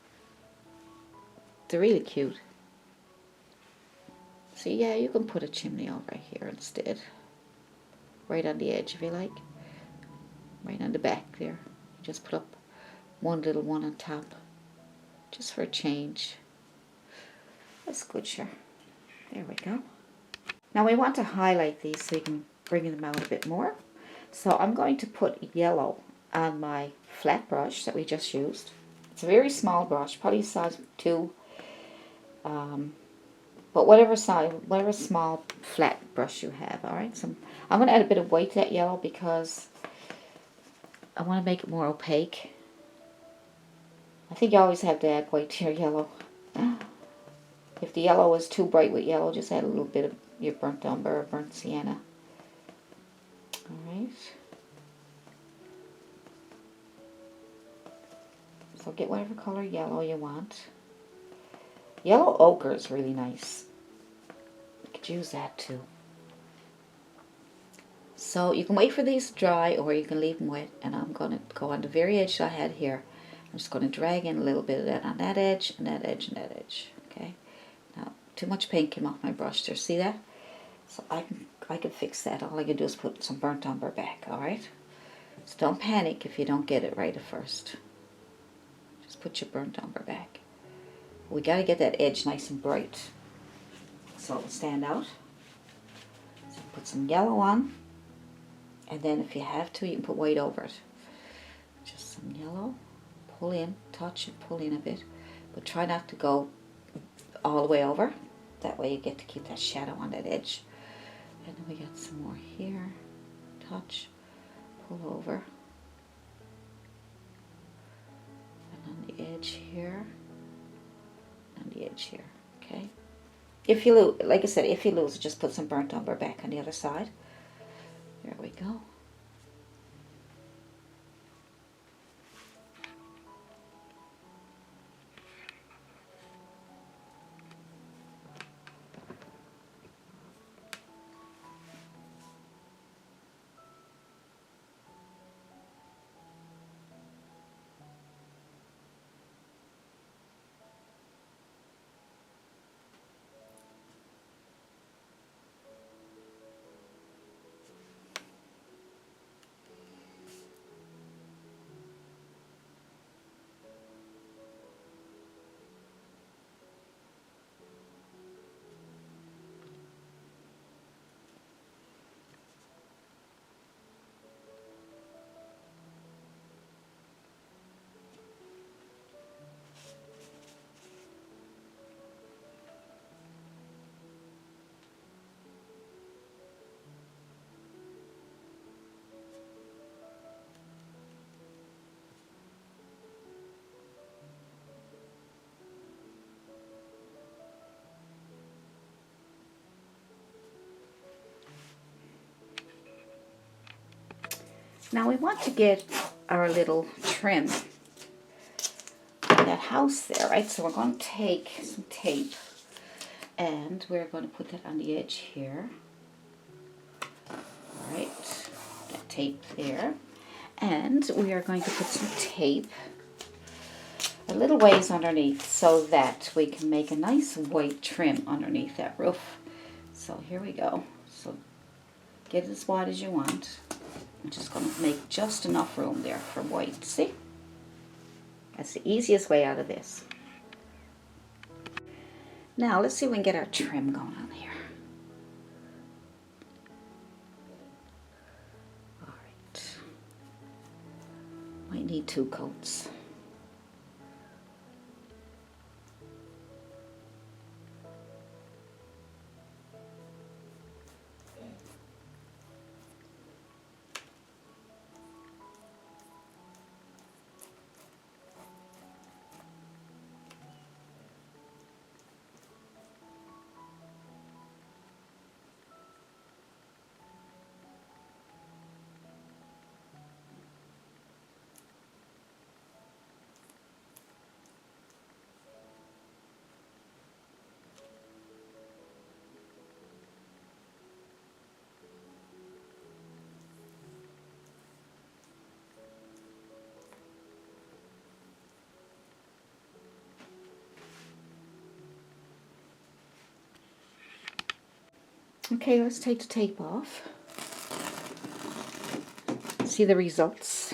really cute. So yeah, you can put a chimney over here instead. Right on the edge if you like. Right on the back there. You just put up one little one on top. Just for a change. That's good, sure. There we go. Now we want to highlight these so you can bring them out a bit more. So I'm going to put yellow on my flat brush that we just used. It's a very small brush, probably size 2. But whatever size, whatever small flat brush you have, alright? So I'm going to add a bit of white to that yellow because I want to make it more opaque. I think you always have to add white to your yellow. If the yellow is too bright with yellow, just add a little bit of your burnt umber or burnt sienna. Alright. So get whatever color yellow you want. Yellow ochre is really nice. You could use that too. So you can wait for these to dry, or you can leave them wet. And I'm going to go on the very edge that I had here. I'm just going to drag in a little bit of that on that edge, and that edge, and that edge. Okay. Now, too much paint came off my brush there. See that? So I can fix that. All I can do is put some burnt umber back. All right. So don't panic if you don't get it right at first. Just put your burnt umber back. We got to get that edge nice and bright, so it'll stand out. So put some yellow on, and then if you have to, you can put white over it. Just some yellow. Pull in, touch and pull in a bit, but try not to go all the way over. That way you get to keep that shadow on that edge. And then we got some more here. Touch, pull over. And on the edge here. On the edge here, okay? If you lose, like I said, if you lose, just put some burnt umber back on the other side. There we go. Now we want to get our little trim in that house there, right? So we're going to take some tape and we're going to put that on the edge here. All right, that tape there. And we are going to put some tape a little ways underneath so that we can make a nice white trim underneath that roof. So here we go. So get it as wide as you want. I'm just going to make just enough room there for white. See? That's the easiest way out of this. Now let's see if we can get our trim going on here. All right. Might need 2 coats. Okay, let's take the tape off. See the results.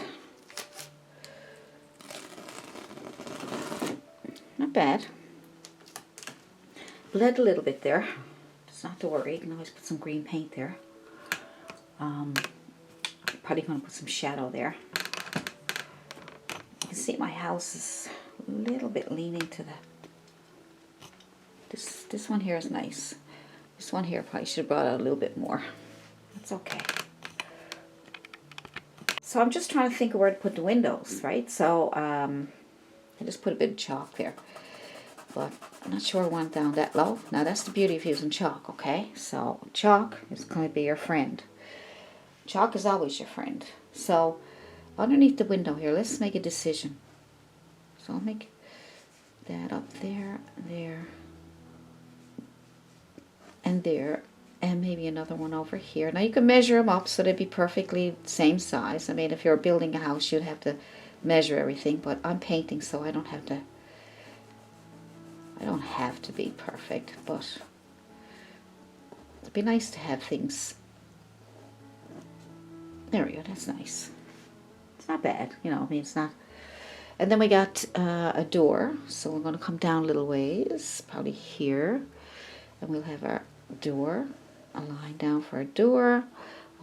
Not bad. Bled a little bit there. It's not to worry. You can always put some green paint there. I'm probably going to put some shadow there. You can see my house is a little bit leaning to the... This one here is nice. This one here probably should have brought out a little bit more. That's okay. So I'm just trying to think of where to put the windows, right? So I just put a bit of chalk there. But I'm not sure I want down that low. Now that's the beauty of using chalk, okay? So chalk is going to be your friend. Chalk is always your friend. So underneath the window here, let's make a decision. So I'll make that up there, there, and there, and maybe another one over here. Now you can measure them up so they'd be perfectly same size. I mean, if you're building a house, you'd have to measure everything, but I'm painting, so I don't have to be perfect, but it'd be nice to have things. There we go, that's nice. It's not bad, you know, I mean, it's not. And then we got a door, so we're going to come down a little ways, probably here, and we'll have our door, a line down for a door,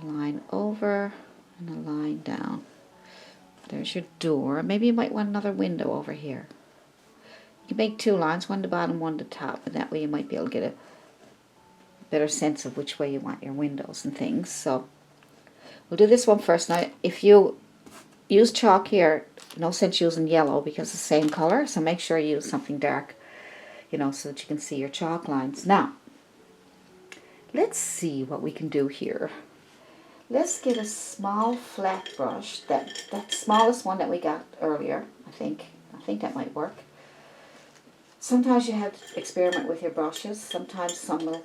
a line over, and a line down. There's your door. Maybe you might want another window over here. You can make two lines, one to bottom, one to top, and that way you might be able to get a better sense of which way you want your windows and things. So we'll do this one first. Now, if you use chalk here, no sense using yellow because it's the same color, so make sure you use something dark, you know, so that you can see your chalk lines. Now, let's see what we can do here. Let's get a small flat brush, that smallest one that we got earlier, I think that might work. Sometimes you have to experiment with your brushes. Sometimes some will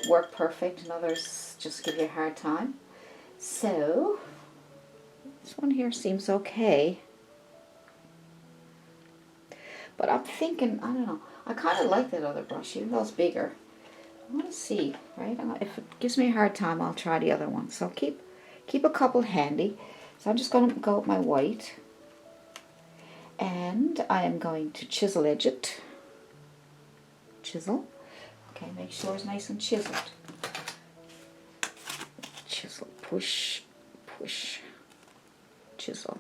work perfect and others just give you a hard time. So, this one here seems okay. But I'm thinking, I don't know, I kind of like that other brush, even though it's bigger. I want to see, right? If it gives me a hard time, I'll try the other one. So keep a couple handy. So I'm just going to go with my white. And I am going to chisel edge it. Chisel. Okay, make sure it's nice and chiseled. Chisel, push, push, chisel.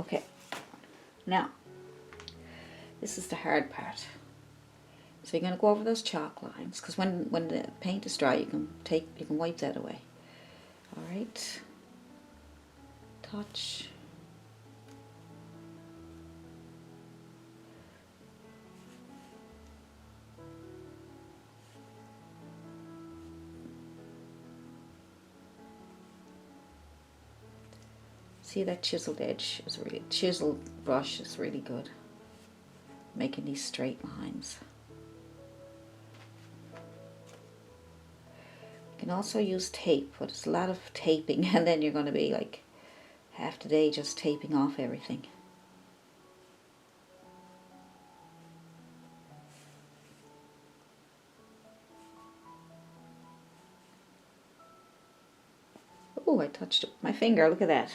Okay, now, this is the hard part. So you're going to go over those chalk lines, because when the paint is dry, you can wipe that away. All right, touch. See, that chiseled edge is really, chiseled brush is really good, making these straight lines. You can also use tape, but it's a lot of taping, and then you're going to be like half the day just taping off everything. Oh, I touched it with my finger, look at that.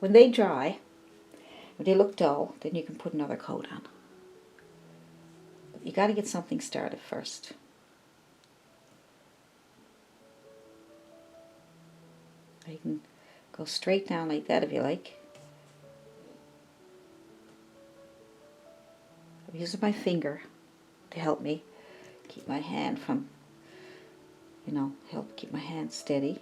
When they dry, when they look dull, then you can put another coat on. But you got to get something started first. You can go straight down like that if you like. I'm using my finger to help me keep my hand from, you know, help keep my hand steady.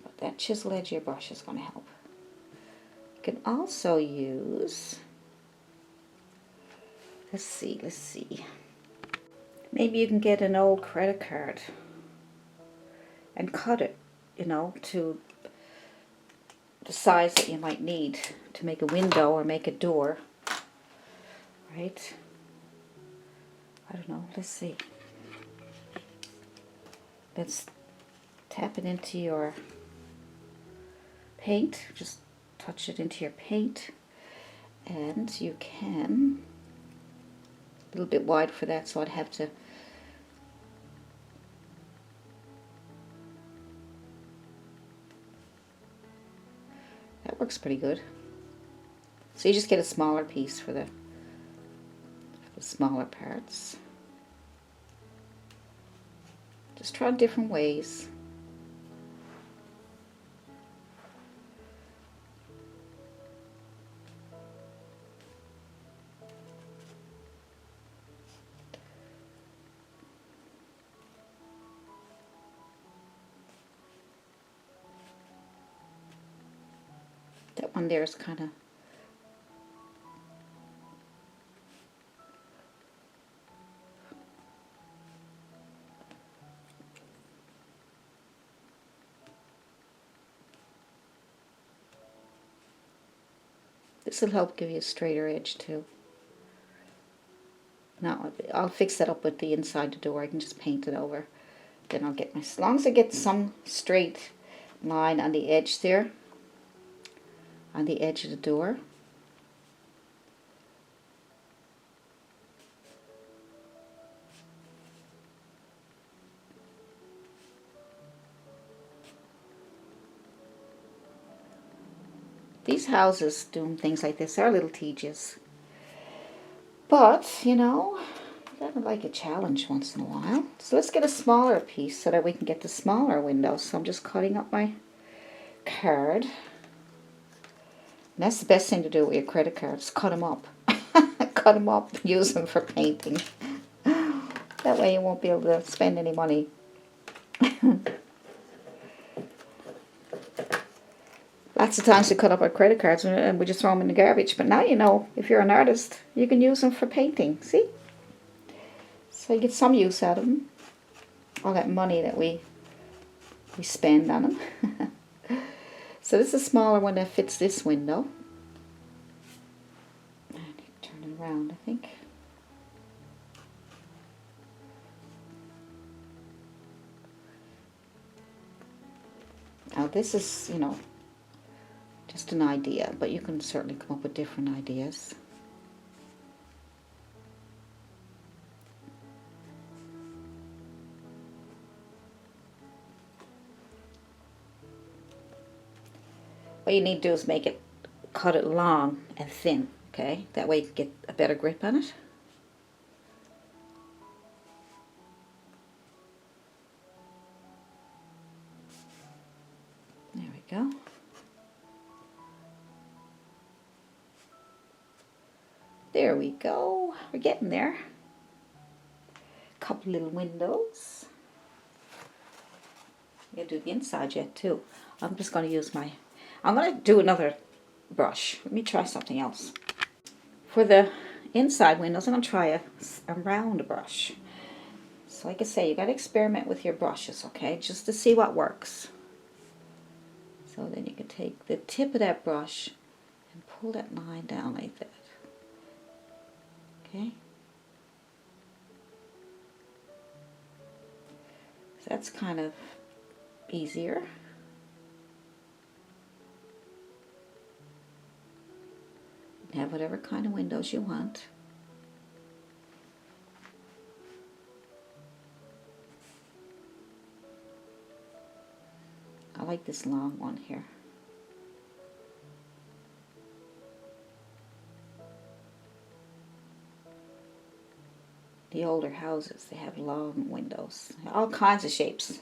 But that chisel edge of your brush is going to help. You can also use, let's see. Maybe you can get an old credit card and cut it, you know, to the size that you might need to make a window or make a door, right? I don't know, let's see. Let's tap it into your paint, just touch it into your paint, and you can, a little bit wide for that, so I'd have to works pretty good. So you just get a smaller piece for the smaller parts. Just try different ways. one there is kind of, this will help give you a straighter edge too. Now I'll fix that up with the inside the door. I can just paint it over. Then I'll get my, as long as I get some straight line on the edge there, on the edge of the door. These houses doing things like this are a little tedious. But, you know, I like a challenge once in a while. So let's get a smaller piece so that we can get the smaller windows. So I'm just cutting up my card. And that's the best thing to do with your credit cards. Cut them up. Cut them up and use them for painting. That way you won't be able to spend any money. Lots of times we cut up our credit cards and we just throw them in the garbage. But now you know, if you're an artist, you can use them for painting. See? So you get some use out of them. All that money that we spend on them. So this is a smaller one that fits this window. And turn it around, I think. Now this is, you know, just an idea, but you can certainly come up with different ideas. What you need to do is make it, cut it long and thin, okay? That way you can get a better grip on it. There we go. There we go. We're getting there. A couple little windows. I'm going to do the inside yet too. I'm just going to use my, I'm going to do another brush. Let me try something else. For the inside windows, I'm going to try a round brush. So like I say, you got to experiment with your brushes, okay? Just to see what works. So then you can take the tip of that brush and pull that line down like that. Okay, so that's kind of easier. You can have whatever kind of windows you want. I like this long one here. The older houses, they have long windows, all kinds of shapes.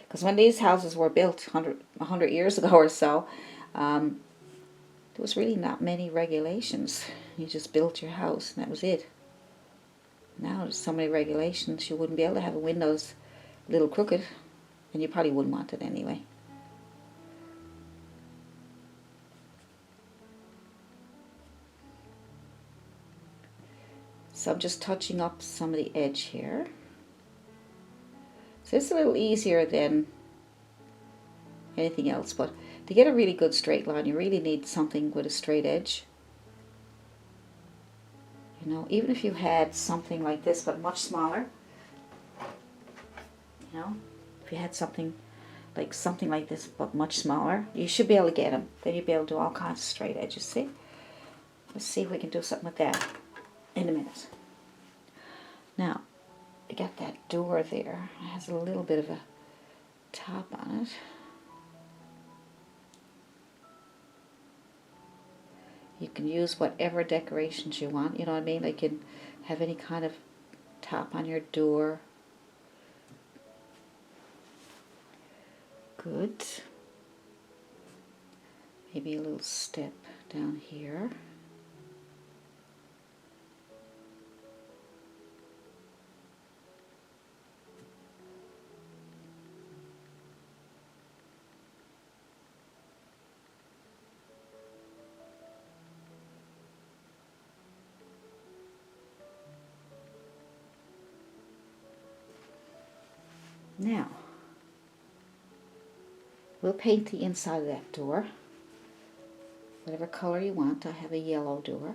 Because when these houses were built 100 years ago or so, there was really not many regulations. You just built your house and that was it. Now there's so many regulations, you wouldn't be able to have a windows a little crooked, and you probably wouldn't want it anyway. So I'm just touching up some of the edge here. So it's a little easier than anything else, but to get a really good straight line, you really need something with a straight edge. You know, even if you had something like this, but much smaller, you know, if you had something like this, but much smaller, you should be able to get them. Then you'd be able to do all kinds of straight edges, see? Let's see if we can do something with that in a minute. Now, I got that door there. It has a little bit of a top on it. You can use whatever decorations you want, you know what I mean? Like you can have any kind of top on your door. Good. Maybe a little step down here. Now, we'll paint the inside of that door. Whatever color you want. I have a yellow door.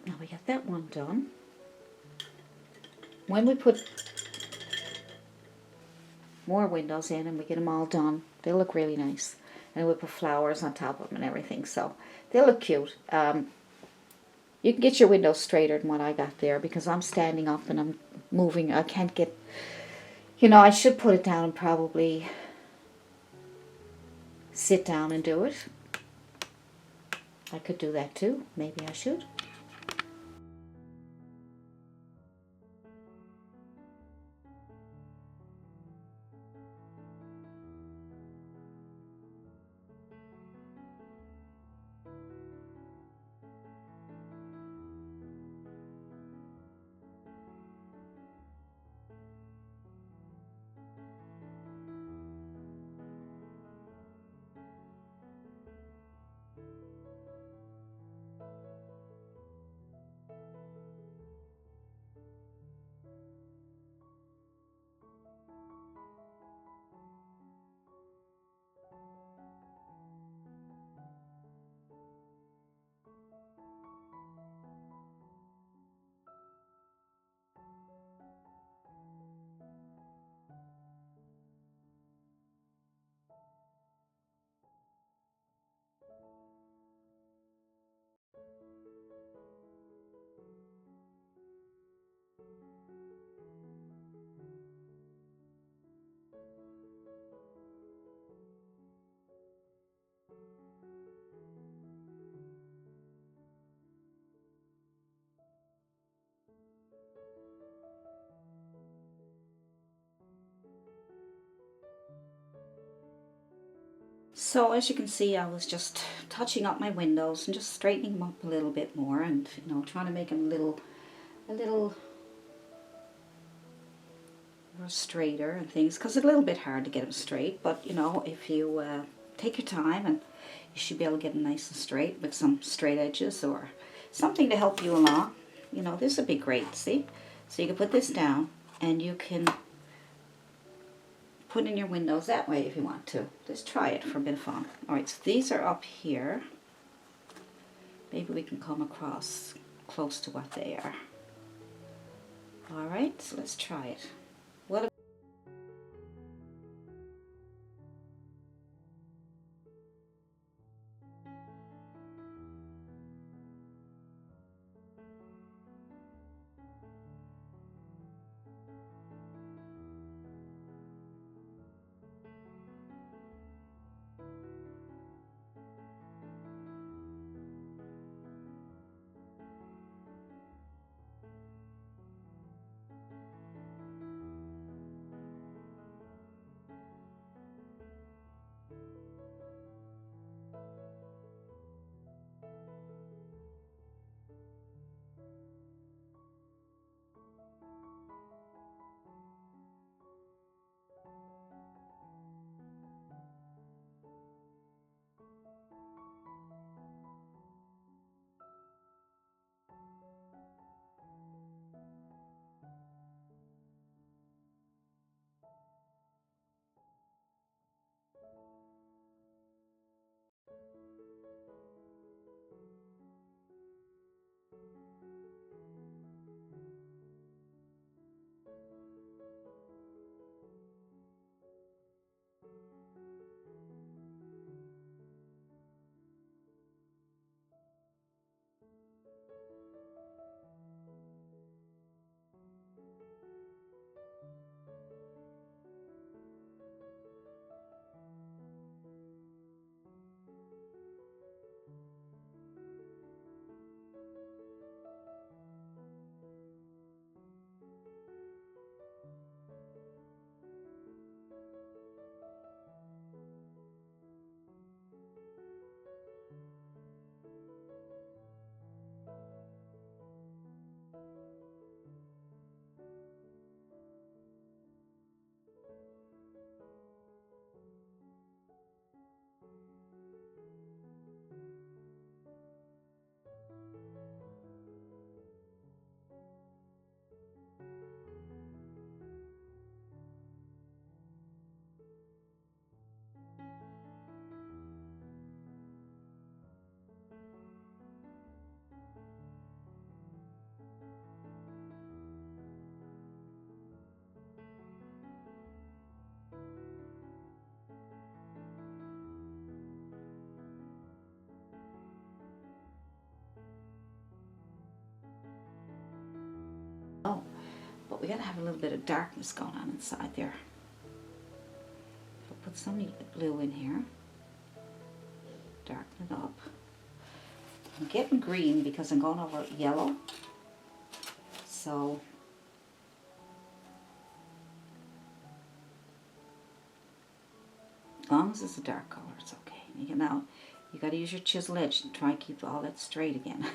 Now we got that one done. When we put more windows in and we get them all done, they look really nice. And we put flowers on top of them and everything, so they look cute. You can get your windows straighter than what I got there because I'm standing up and I'm moving. I can't get, you know, I should put it down and probably sit down and do it. I could do that too. Maybe I should. So as you can see, I was just touching up my windows and just straightening them up a little bit more, and you know, trying to make them a little more straighter and things, because it's a little bit hard to get them straight. But you know, if you take your time, and you should be able to get them nice and straight with some straight edges or something to help you along. You know, this would be great. See, so you can put this down and you can put in your windows that way if you want to. Just try it for a bit of fun. Alright, so these are up here. Maybe we can come across close to what they are. Alright, so let's try it. What But we gotta have a little bit of darkness going on inside there. I'll put some blue in here. Darken it up. I'm getting green because I'm going over yellow. So as long as it's a dark color, it's okay. Now you got to use your chisel edge and try and keep all that straight again.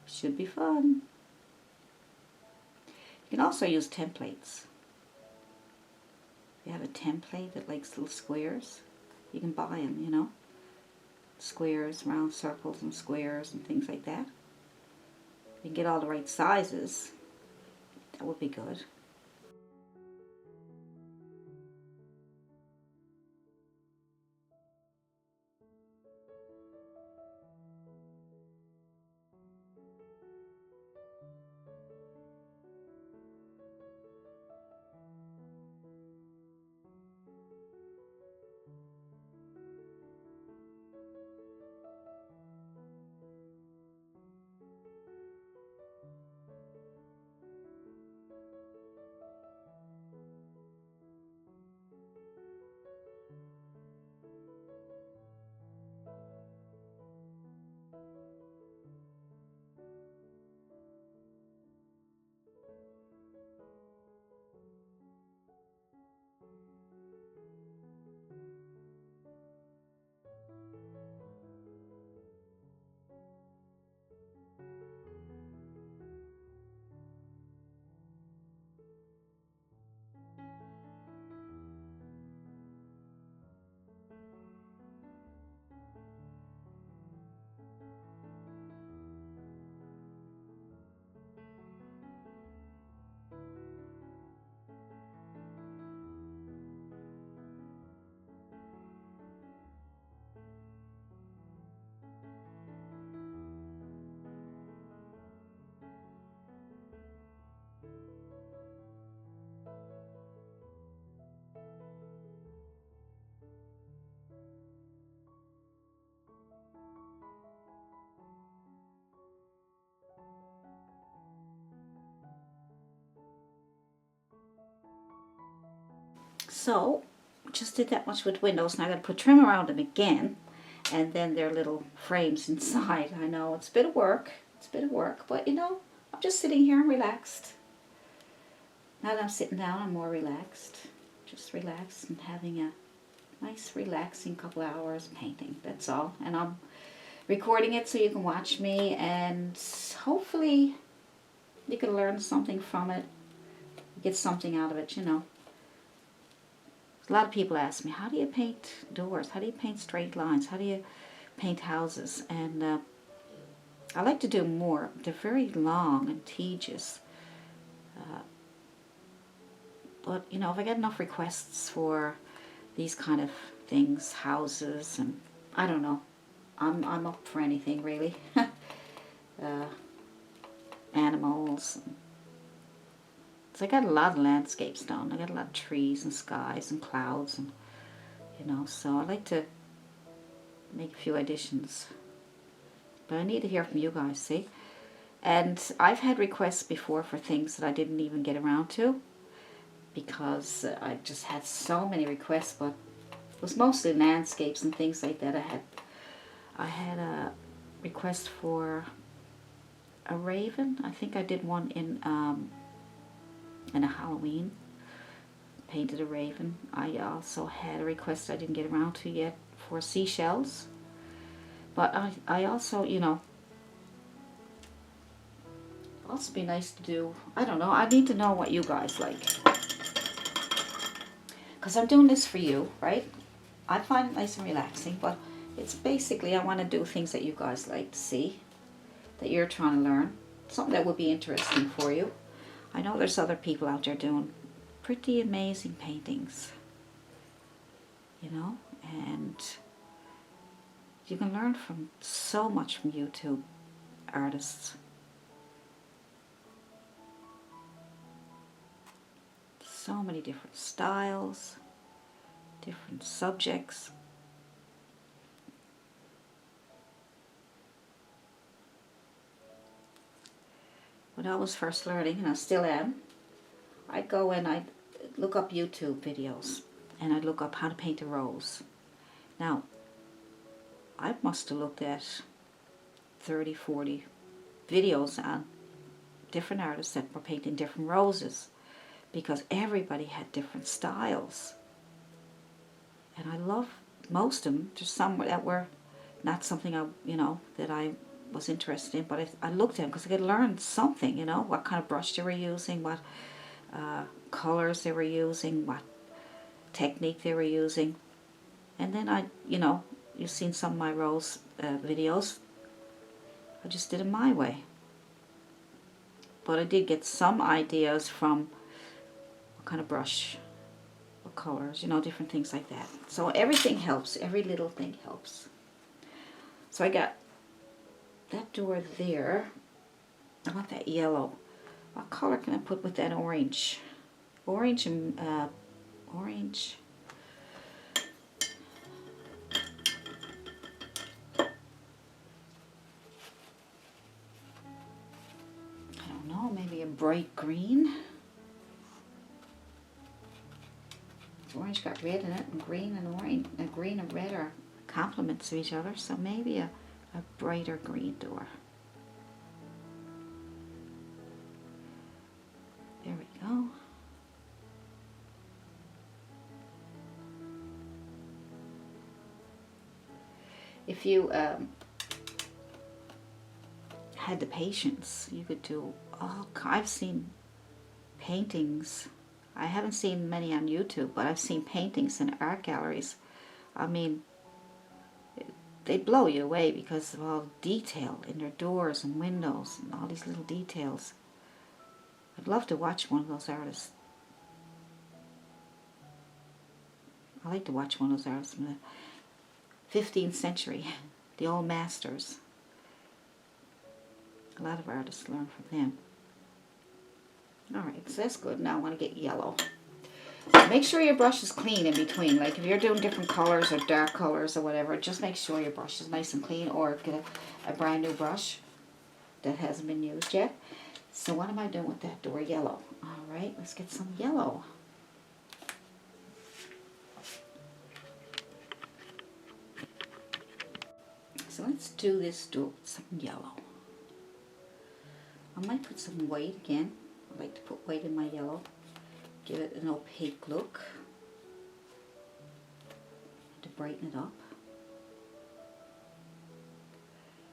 Should be fun. You can also use templates. If you have a template that likes little squares, you can buy them, you know. Squares, round circles and squares and things like that. You can get all the right sizes. That would be good. So, just did that much with windows. Now I got to put trim around them again, and then their little frames inside. I know it's a bit of work. It's a bit of work, but you know, I'm just sitting here and relaxed. Now that I'm sitting down, I'm more relaxed. Just relaxed and having a nice, relaxing couple hours painting. That's all. And I'm recording it so you can watch me, and hopefully you can learn something from it, get something out of it, you know. A lot of people ask me, how do you paint doors? How do you paint straight lines? How do you paint houses? And I like to do more. They're very long and tedious. But, you know, if I get enough requests for these kind of things, houses, and I don't know, I'm up for anything, really. Animals. So I got a lot of landscapes done. I got a lot of trees and skies and clouds, and you know, so I like to make a few additions. But I need to hear from you guys, see? And I've had requests before for things that I didn't even get around to, because I just had so many requests, but it was mostly landscapes and things like that. I had a request for a raven. I think I did one in a Halloween. Painted a raven. I also had a request I didn't get around to yet for seashells. But I also, you know, also be nice to do, I don't know, I need to know what you guys like. Because I'm doing this for you, right? I find it nice and relaxing, but it's basically I want to do things that you guys like to see, that you're trying to learn. Something that would be interesting for you. I know there's other people out there doing pretty amazing paintings, you know, and you can learn from so much from YouTube artists. So many different styles, different subjects. when I was first learning, and I still am, I'd go and I'd look up YouTube videos, and I'd look up how to paint a rose. Now, I must have looked at 30, 40 videos on different artists that were painting different roses, because everybody had different styles. And I love most of them. There's some that were not something that I was interested in, but I looked at them because I could learn something, what kind of brush they were using, what colors they were using, what technique they were using. And then you've seen some of my rose videos. I just did it my way. But I did get some ideas from what kind of brush, what colors, different things like that. So everything helps. Every little thing helps. So I got that door there. I want that yellow. What color can I put with that orange? Orange and orange. I don't know, maybe a bright green. Orange got red in it, and green and orange, and green and red are complements of each other, so maybe a brighter green door. There we go. If you had the patience, you could do I've seen paintings. I haven't seen many on YouTube, but I've seen paintings in art galleries. I mean, they blow you away because of all the detail in their doors and windows and all these little details. I'd love to watch one of those artists. I like to watch one of those artists from the 15th century, the old masters. A lot of artists learn from them. Alright, so that's good. Now I want to get yellow. Make sure your brush is clean in between. Like if you're doing different colors or dark colors or whatever, just make sure your brush is nice and clean, or get a brand new brush that hasn't been used yet. So what am I doing with that door? Yellow. Alright, let's get some yellow. So let's do this door with some yellow. I might put some white again. I like to put white in my yellow. Give it an opaque look to brighten it up.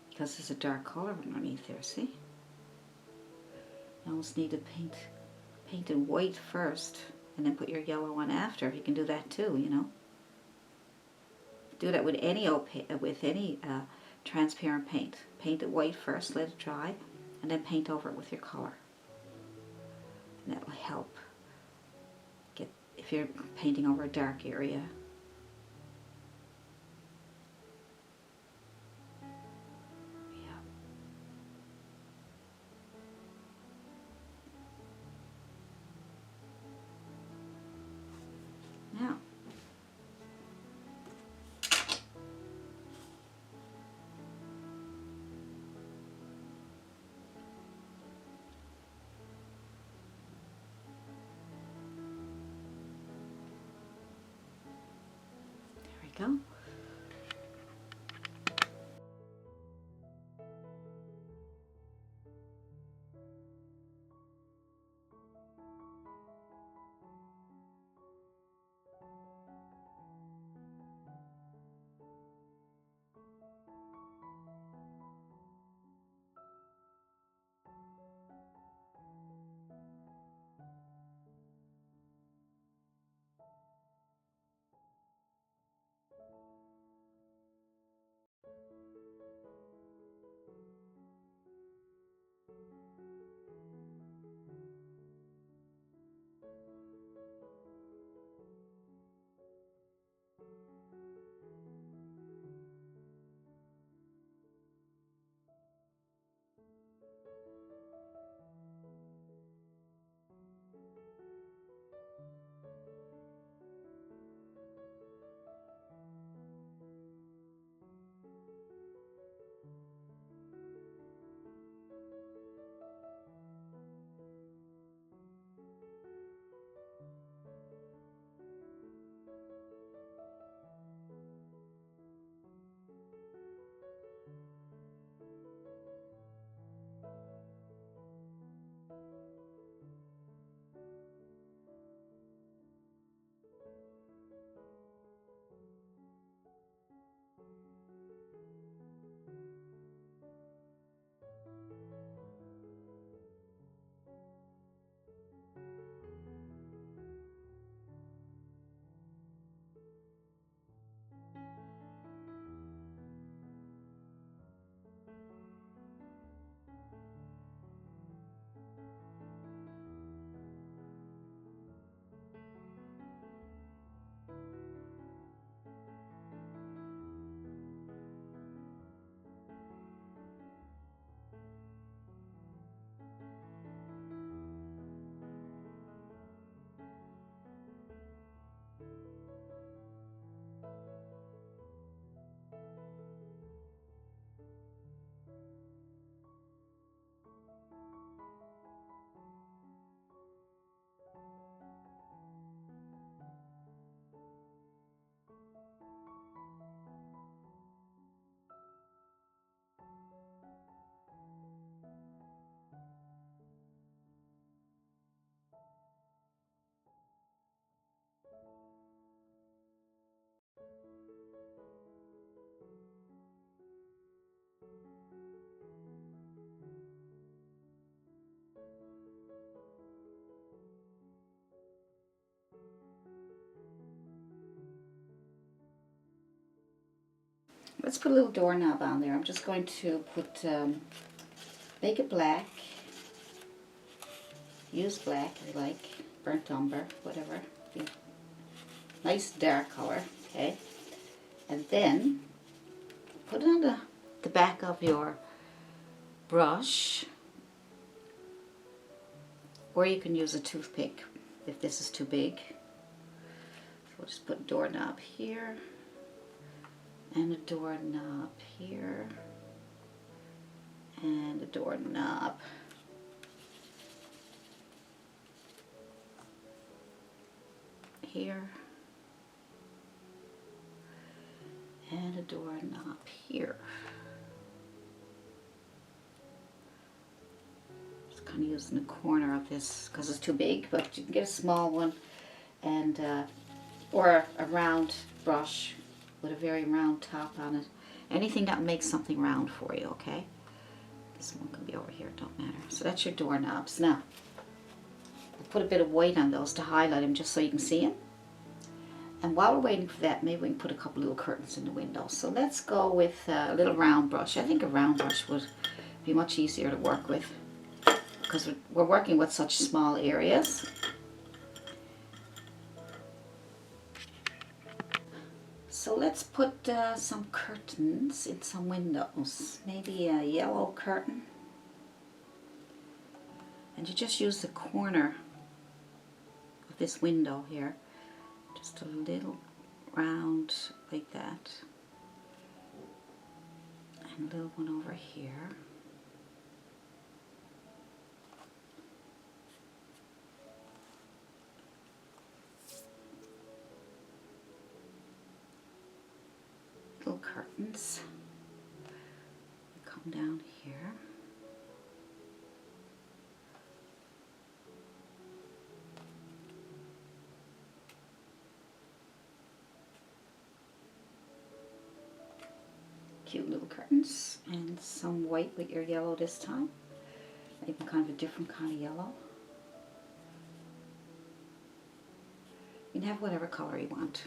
Because there's a dark color underneath there, see? You almost need to paint it white first and then put your yellow on after. You can do that too, Do that with any transparent paint. Paint it white first, let it dry, and then paint over it with your color. And that will help if you're painting over a dark area. Yeah. Now, go. Let's put a little doorknob on there. I'm just going to put, make it black. Use black if you like, burnt umber, whatever. Nice dark color, okay? And then put it on the back of your brush, or you can use a toothpick if this is too big. So we'll just put a doorknob here, and a doorknob here, and a doorknob here, and a doorknob here. Just kind of using the corner of this because it's too big, but you can get a small one, and or a round brush with a very round top on it. Anything that makes something round for you, okay? This one can be over here, don't matter. So that's your doorknobs. Now, I'll put a bit of white on those to highlight them just so you can see them. And while we're waiting for that, maybe we can put a couple little curtains in the window. So let's go with a little round brush. I think a round brush would be much easier to work with because we're working with such small areas. So let's put some curtains in some windows. Maybe a yellow curtain. And you just use the corner of this window here. Just a little round like that. And a little one over here. Little curtains. Come down here. Cute little curtains, and some white with your yellow this time. Maybe kind of a different kind of yellow. You can have whatever color you want.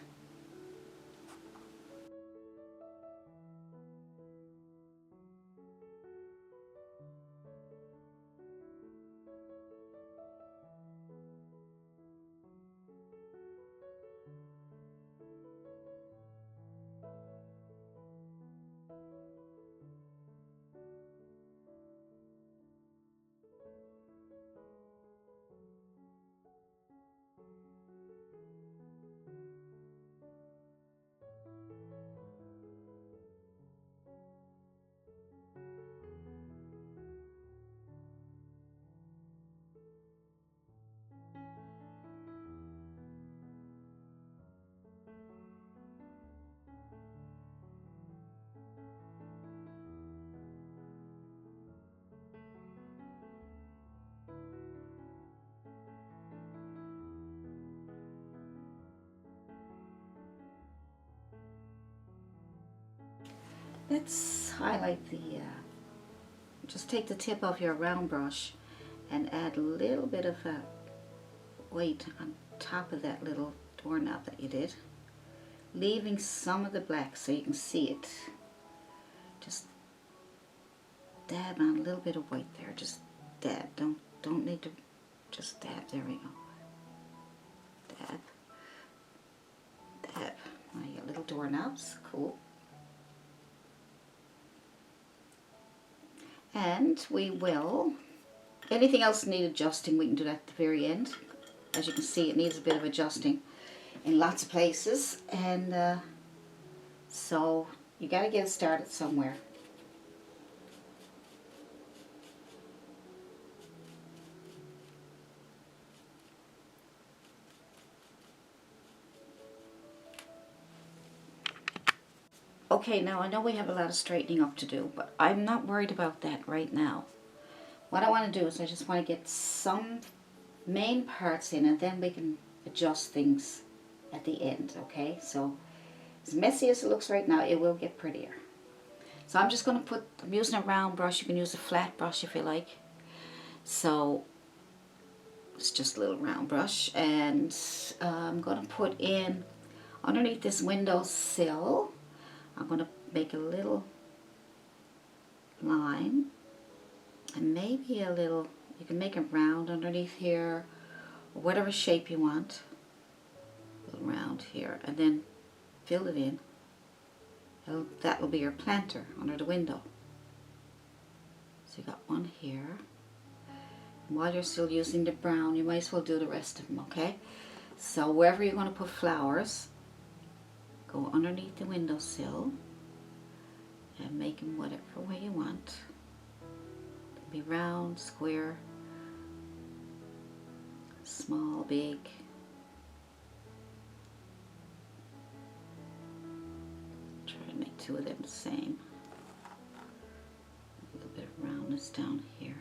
Let's highlight the, just take the tip of your round brush and add a little bit of white on top of that little doorknob that you did, leaving some of the black so you can see it. Just dab on a little bit of white there, just dab, don't need to, just dab, there we go. Dab, dab. Now you got little doorknobs, cool. And we will, anything else need adjusting, we can do that at the very end. As you can see, it needs a bit of adjusting in lots of places, and so you got to get it started somewhere. Okay, now I know we have a lot of straightening up to do, but I'm not worried about that right now. What I want to do is I just want to get some main parts in, and then we can adjust things at the end, okay? So, as messy as it looks right now, it will get prettier. So I'm just going to put, I'm using a round brush, you can use a flat brush if you like. So, it's just a little round brush, and I'm going to put in, underneath this windowsill, I'm going to make a little line, and maybe a little, you can make a round underneath here, or whatever shape you want, a little round here, and then fill it in. That will be your planter under the window. So you got one here. And while you're still using the brown, you might as well do the rest of them, okay? So wherever you're going to put flowers, go underneath the windowsill and make them whatever way you want. It can be round, square, small, big. Try to make two of them the same. A little bit of roundness down here.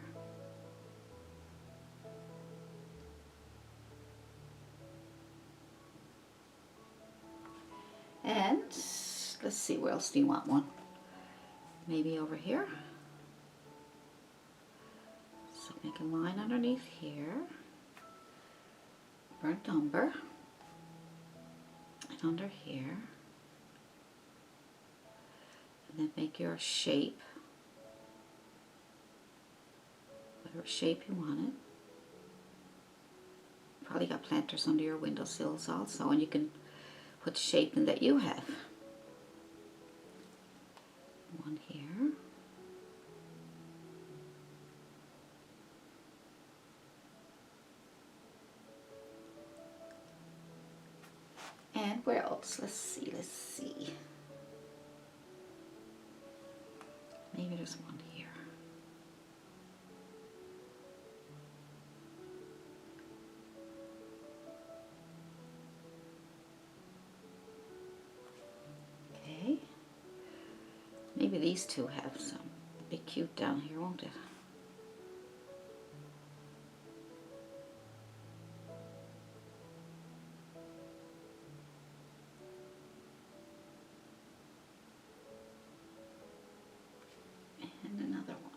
And let's see, where else do you want one? Maybe over here. So make a line underneath here. Burnt umber. And under here. And then make your shape. Whatever shape you want it. Probably got planters under your windowsills also, and you can put the shape in that you have. One here. And where else? Let's see. Maybe there's one here. Okay. Maybe these two have some. Be cute down here, won't it? And another one.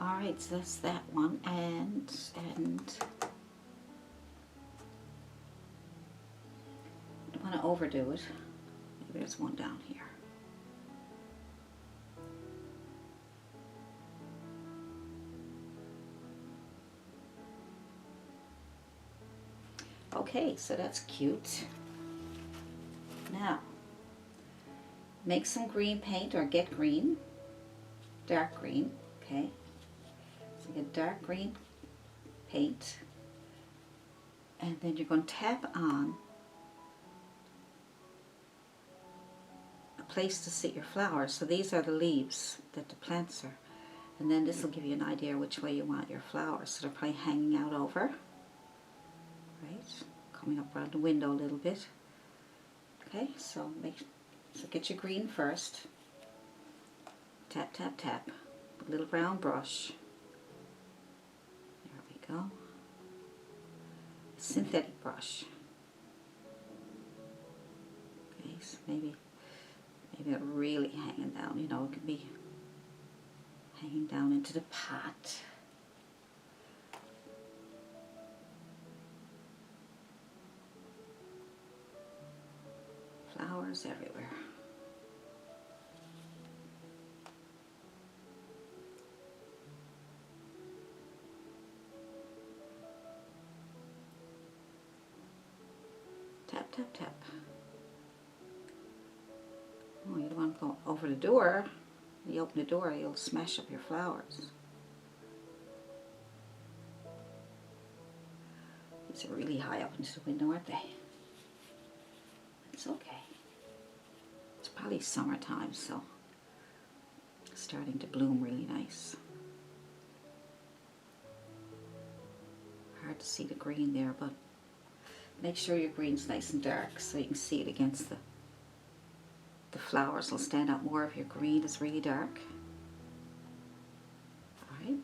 All right, so that's that one, and I don't want to overdo it. Maybe there's one down here. Okay, so that's cute. Now, make some green paint, or get green, dark green, okay? So get dark green paint, and then you're going to tap on a place to sit your flowers. So these are the leaves that the plants are, and then this will give you an idea which way you want your flowers. So they're probably hanging out over, right? Coming up around the window a little bit. Okay, so get your green first. Tap, tap, tap. A little brown brush. There we go. A synthetic brush. Okay, so maybe not really hanging down. You know, it could be hanging down into the pot. Flowers everywhere. Tap, tap, tap. Oh, you don't want to go over the door. When you open the door, you'll smash up your flowers. These are really high up into the window, aren't they? It's okay. It's probably summertime, so it's starting to bloom really nice. Hard to see the green there, but make sure your green's nice and dark so you can see it against the flowers. Will stand out more if your green is really dark. All right.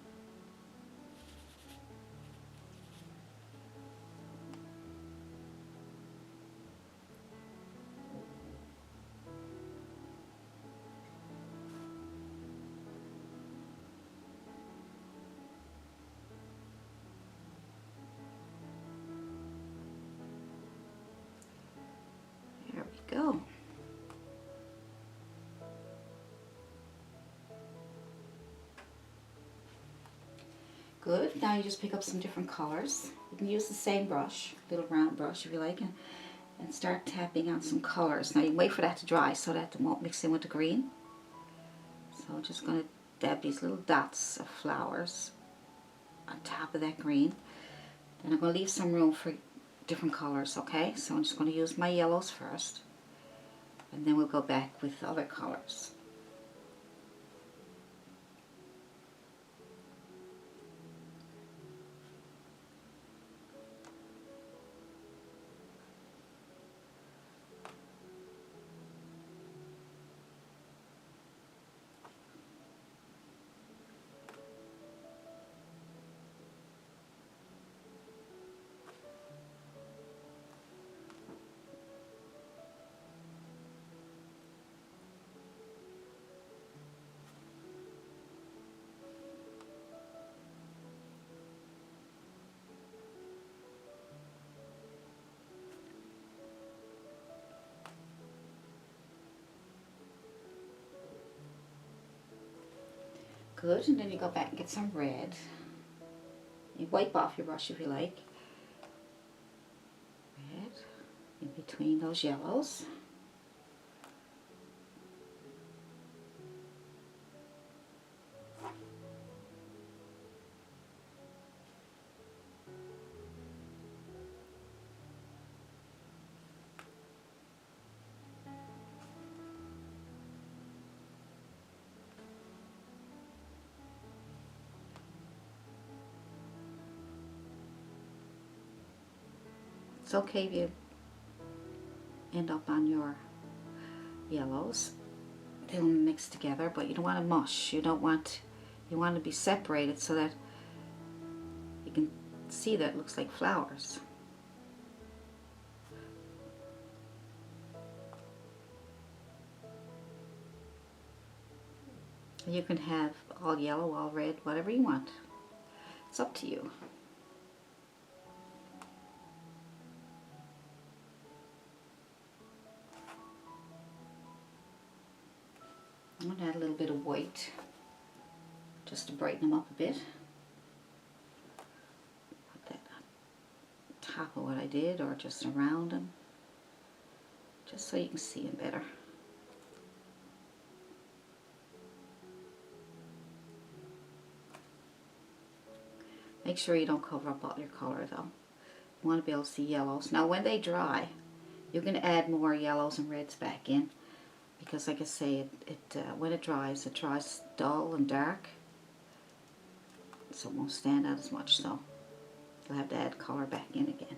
Good. Now you just pick up some different colors. You can use the same brush, little round brush if you like, and start tapping on some colors. Now you can wait for that to dry so that it won't mix in with the green. So I'm just going to dab these little dots of flowers on top of that green. And I'm going to leave some room for different colors, okay? So I'm just going to use my yellows first, and then we'll go back with other colors. Good, and then you go back and get some red. You wipe off your brush if you like. Red in between those yellows. It's okay if you end up on your yellows. They'll mix together, but you don't want to mush. You want to be separated so that you can see that it looks like flowers. You can have all yellow, all red, whatever you want. It's up to you. I'm going to add a little bit of white just to brighten them up a bit. Put that on top of what I did, or just around them, just so you can see them better. Make sure you don't cover up all your color though. You want to be able to see yellows. Now when they dry, you can add more yellows and reds back in, because like I say, when it dries dull and dark, so it won't stand out as much, so you'll have to add color back in again.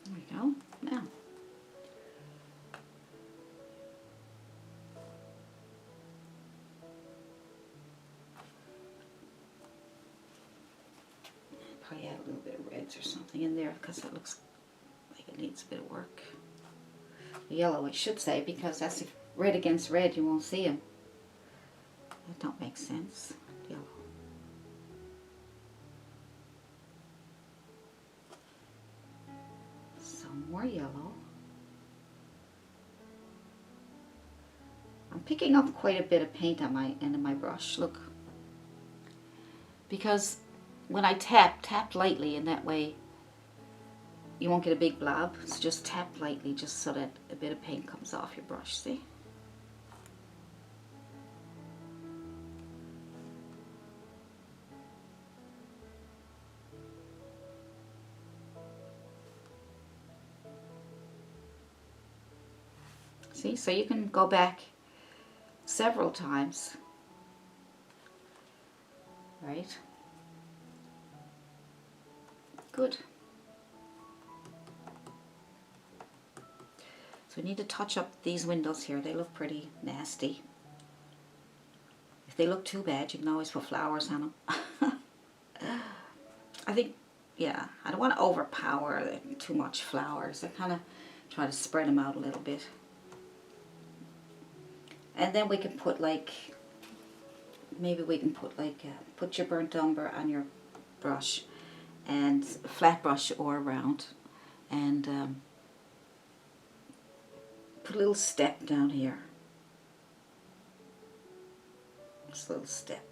There we go. Now, probably add a little bit of reds or something in there because it looks like it needs a bit of work. Yellow, I should say, because that's if red against red, you won't see them. That don't make sense. Yellow. Some more yellow. I'm picking up quite a bit of paint on my end of my brush. Look, because when I tap lightly, and that way you won't get a big blob. So just tap lightly, just so that a bit of paint comes off your brush. See? See? So you can go back several times, right? Good. So we need to touch up these windows here. They look pretty nasty. If they look too bad, you can always put flowers on them. I think, yeah, I don't want to overpower too much flowers. I kind of try to spread them out a little bit. And then we can put like maybe we can put like, put your burnt umber on your brush, and flat brush or round, and put a little step down here. Just a little step.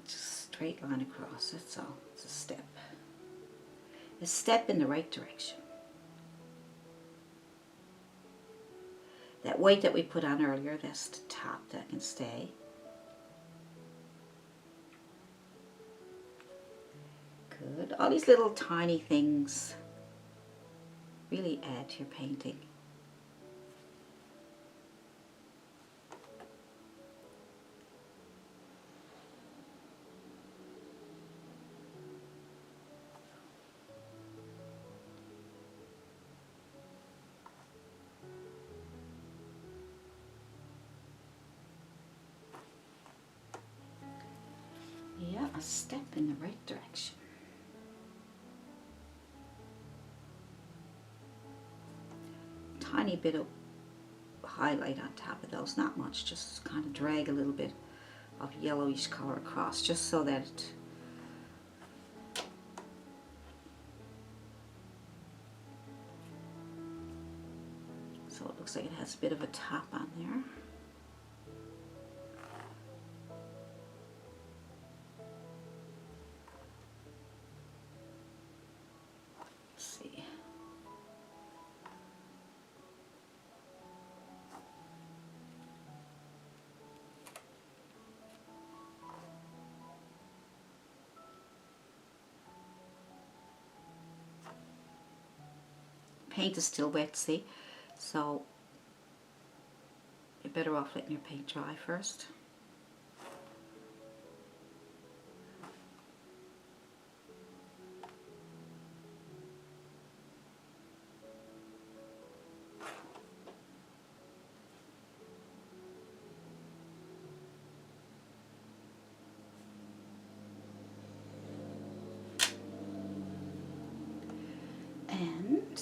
Just straight line across, that's all. It's a step. A step in the right direction. That white that we put on earlier, that's the top, that can stay. Good. All these little tiny things really add to your painting. Yeah, a step in the right direction. Tiny bit of highlight on top of those, not much, just kind of drag a little bit of yellowish color across, just so that it looks like it has a bit of a top on there. Paint is still wet, see, so you're better off letting your paint dry first. And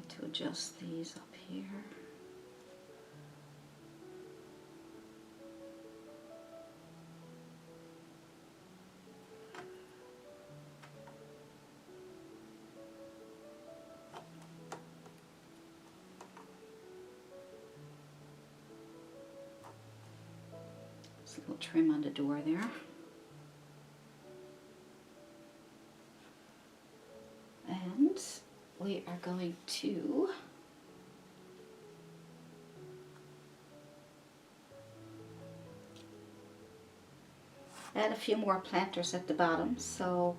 to adjust these up here. Just a little trim on the door there. And we are going to add a few more planters at the bottom, so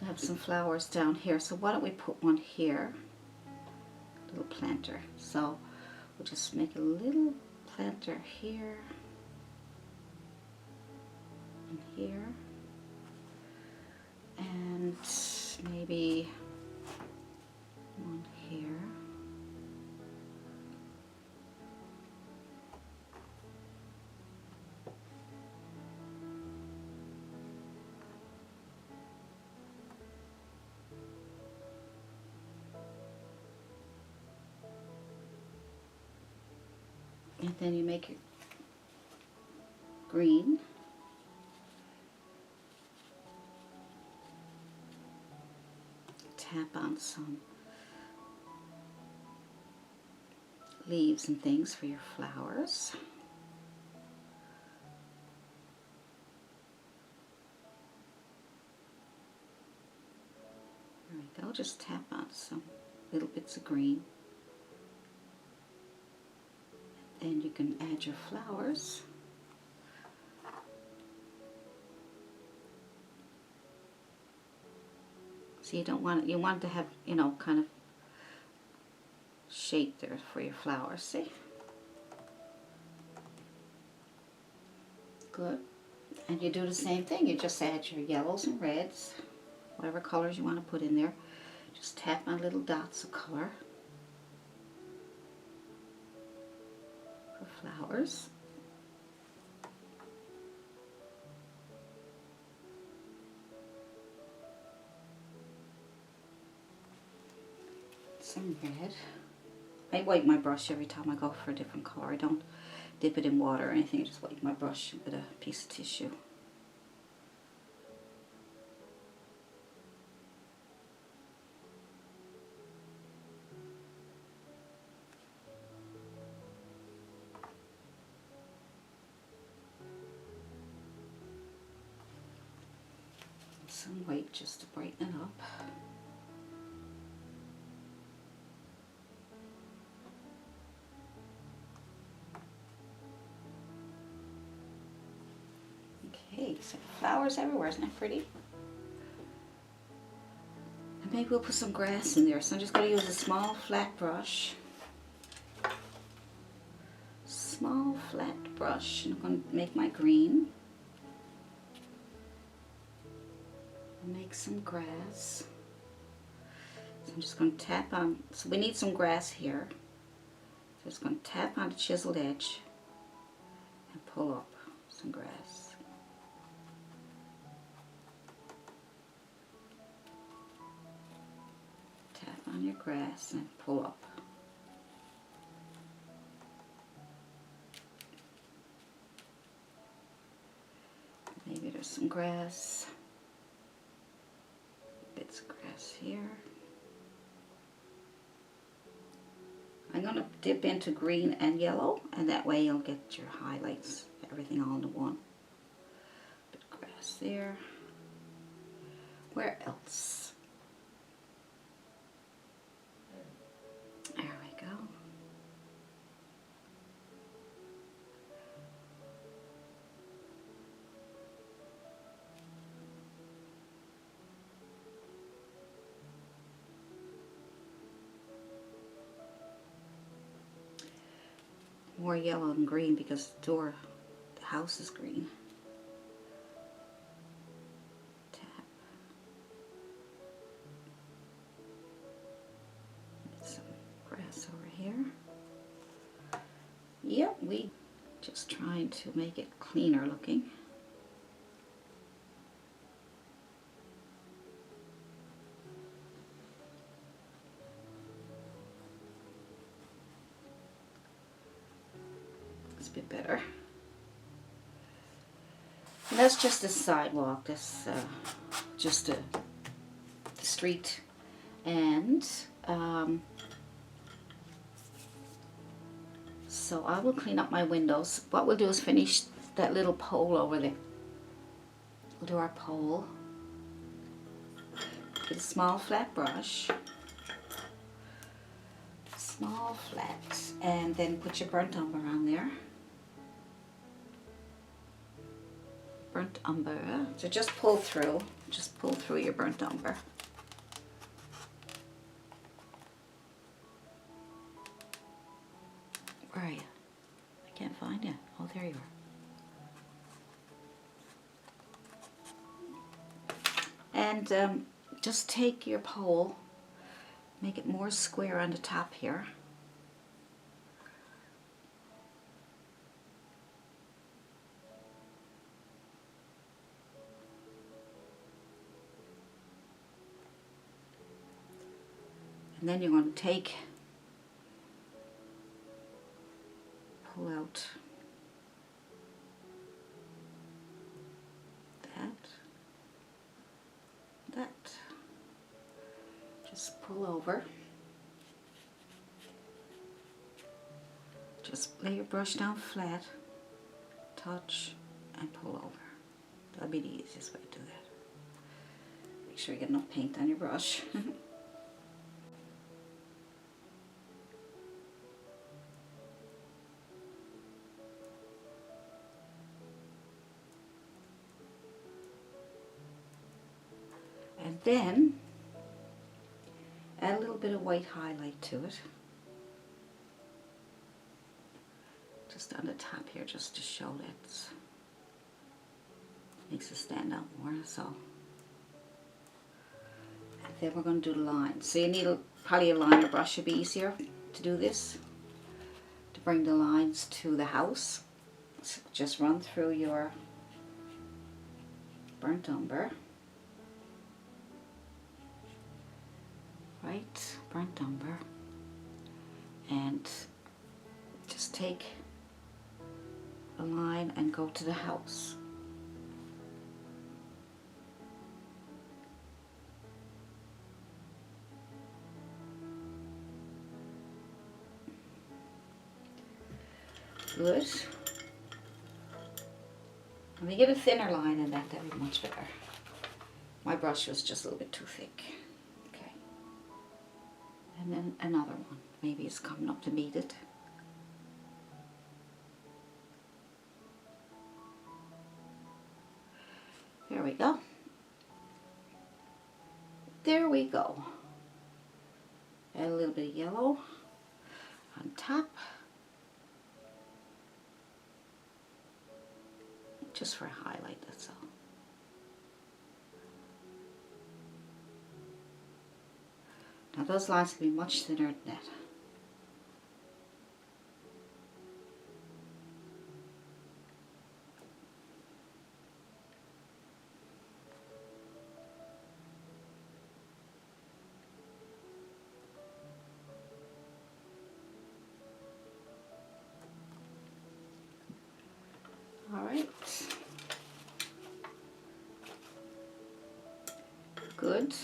I have some flowers down here. So why don't we put one here, a little planter. So we'll just make a little planter here and here, and maybe one here. And then you make your green. Tap on some leaves and things for your flowers. There we go, just tap on some little bits of green. Then you can add your flowers. So you don't want it, you want it to have, you know, kind of shape there for your flowers, see? Good. And you do the same thing, you just add your yellows and reds, whatever colors you want to put in there. Just tap on little dots of color for flowers. some red. I wipe my brush every time I go for a different color. I don't dip it in water or anything. I just wipe my brush with a piece of tissue. Some white just to brighten it up. Okay, so flowers everywhere, isn't that pretty? And maybe we'll put some grass in there. So I'm just going to use a small flat brush. Small flat brush. And I'm going to make my green. Make some grass. So I'm just going to tap on, so we need some grass here. So just going to tap on the chiseled edge and pull up some grass. Tap on your grass and pull up. Maybe there's some grass. Bits of grass here. I'm going to dip into green and yellow, and that way you'll get your highlights, everything all into one. Bit of grass there. Where else? There we go. More yellow and green because the house is green. Tap. Get some grass over here. Yep, we just trying to make it cleaner looking. A bit better. And that's just the sidewalk. That's just the street, and so I will clean up my windows. What we'll do is finish that little pole over there. We'll do our pole. Get a small flat brush. Small flat, and then put your burnt umber on there. Burnt umber. So just pull through your burnt umber. Where are you? I can't find you. Oh, there you are. And just take your pole, make it more square on the top here. And then you're going to pull out that, just pull over, just lay your brush down flat, touch, and pull over. That'll be the easiest way to do that. Make sure you get enough paint on your brush. And then add a little bit of white highlight to it. Just on the top here, just to show that it makes it stand out more. So, and then we're going to do the lines. So you need probably a liner brush would be easier to do this, to bring the lines to the house. So just run through your burnt umber. right, burnt umber, and just take a line and go to the house. Good. When we get a thinner line in that, that would be much better. My brush was just a little bit too thick. Okay. And then another one. Maybe it's coming up to meet it. There we go. There we go. Add a little bit of yellow on top. Just for a highlight, that's all. Now those lines can be much thinner than that. All right. Good.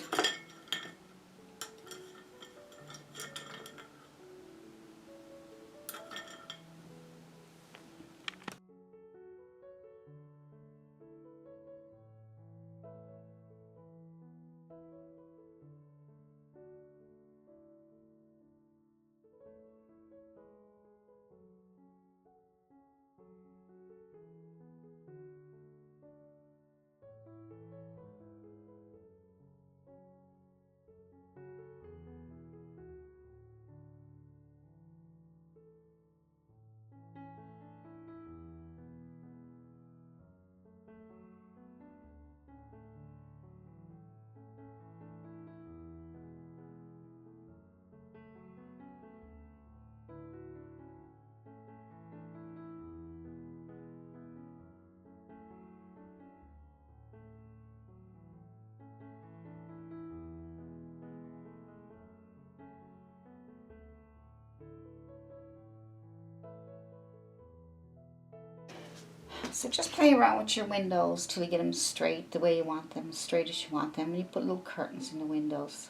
So just play around with your windows till you get them straight the way you want them, straight as you want them. And you put little curtains in the windows.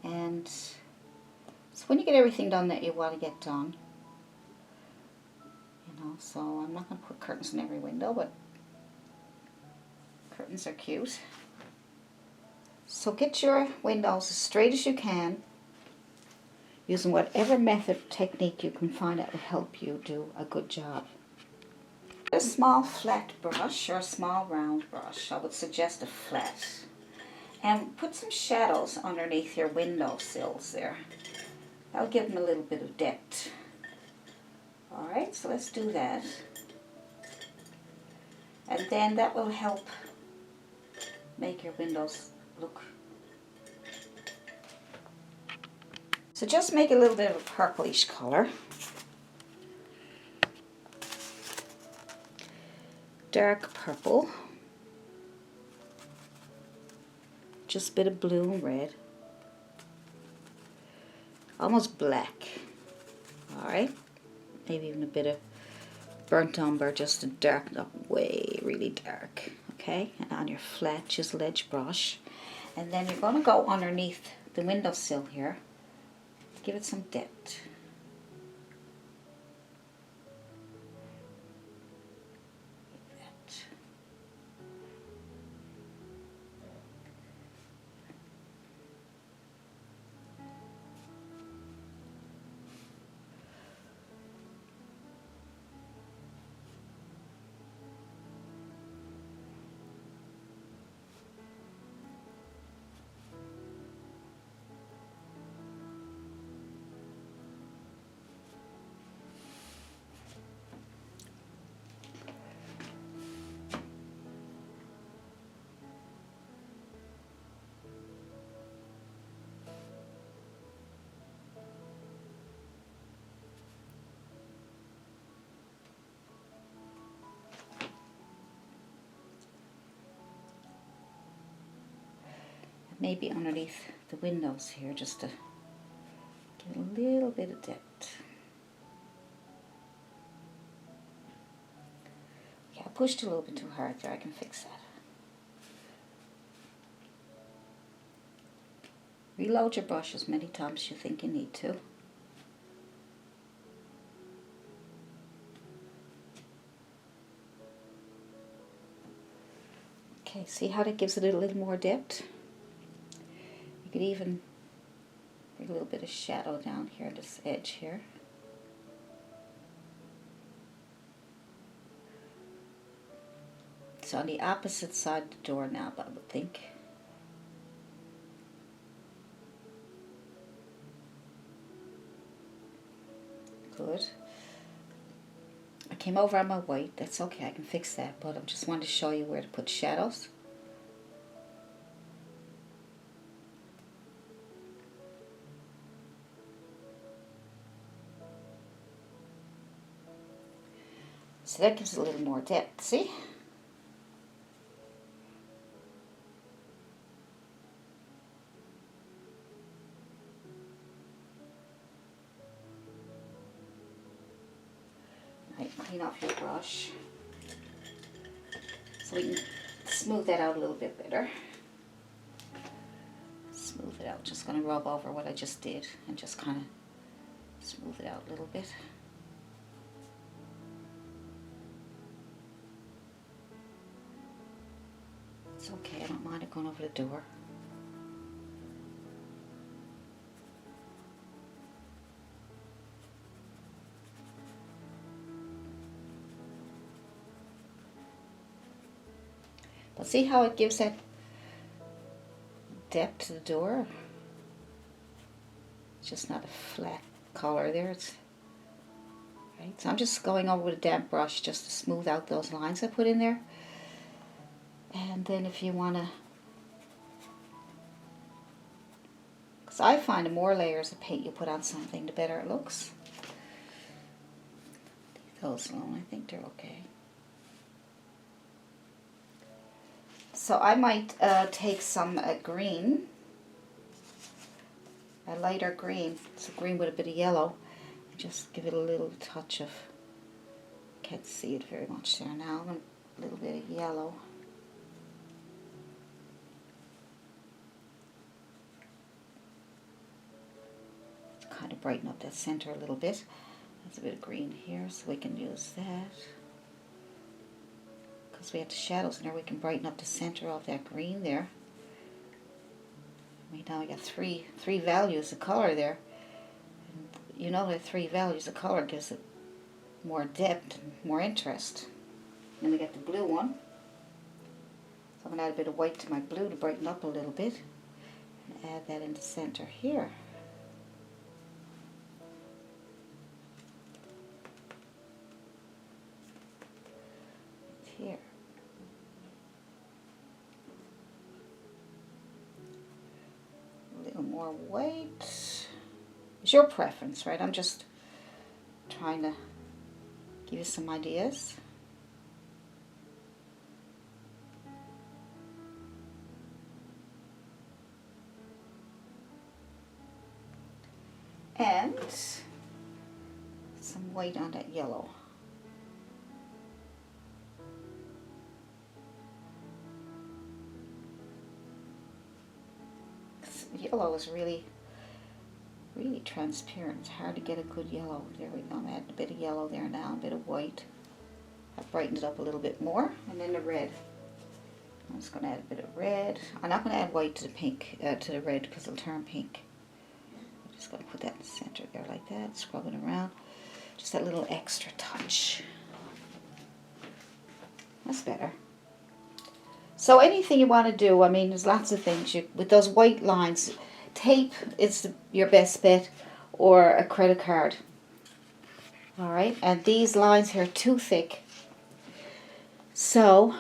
And so when you get everything done that you want to get done, you know, so I'm not going to put curtains in every window, but curtains are cute. So get your windows as straight as you can, using whatever method, technique you can find that will help you do a good job. A small flat brush or a small round brush, I would suggest a flat. And put some shadows underneath your window sills there. That'll give them a little bit of depth. Alright, so let's do that. And then that will help make your windows look. So just make a little bit of a purplish color. Dark purple. Just a bit of blue and red. Almost black. Alright. Maybe even a bit of burnt umber just to darken up way really dark. Okay. And on your flat chiseled edge brush. And then you're going to go underneath the windowsill here. Give it some depth. maybe underneath the windows here, just to get a little bit of depth. Yeah, I pushed a little bit too hard there. I can fix that. Reload your brush as many times as you think you need to. Okay, see how that gives it a little more depth? You could even bring a little bit of shadow down here, this edge here. It's on the opposite side of the door now, I would think. Good. I came over on my white. That's okay, I can fix that, but I just wanted to show you where to put shadows. So that gives it a little more depth, see? Right, clean off your brush so we can smooth that out a little bit better. Smooth it out. Just going to rub over what I just did and just kind of smooth it out a little bit. It's okay, I don't mind it going over the door. But see how it gives that depth to the door? It's just not a flat color there. It's right. So I'm just going over with a damp brush just to smooth out those lines I put in there. And then if you want to, because I find the more layers of paint you put on something, the better it looks. Leave those alone, I think they're okay. So I might take some green, a lighter green, it's a green with a bit of yellow, and just give it a little touch of, can't see it very much there now, a little bit of yellow. Kind of brighten up that center a little bit. There's a bit of green here, so we can use that. Because we have the shadows in there, we can brighten up the center of that green there. Right now we got three values of color there. And you know that 3 values of color gives it more depth and more interest. Then we got the blue one. So I'm going to add a bit of white to my blue to brighten up a little bit. And add that in the center here. Here. A little more white. It's your preference, right? I'm just trying to give you some ideas. And some white on that yellow. Yellow is really transparent. It's hard to get a good yellow. There we go. I'm adding a bit of yellow there now, a bit of white. I've brightened it up a little bit more. And then the red. I'm just going to add a bit of red. I'm not going to add white to the pink, to the red, because it'll turn pink. I'm just going to put that in the center there like that, scrub it around. Just that little extra touch. That's better. So anything you want to do, I mean, there's lots of things. With those white lines, tape is your best bet, or a credit card. All right, and these lines here are too thick. So,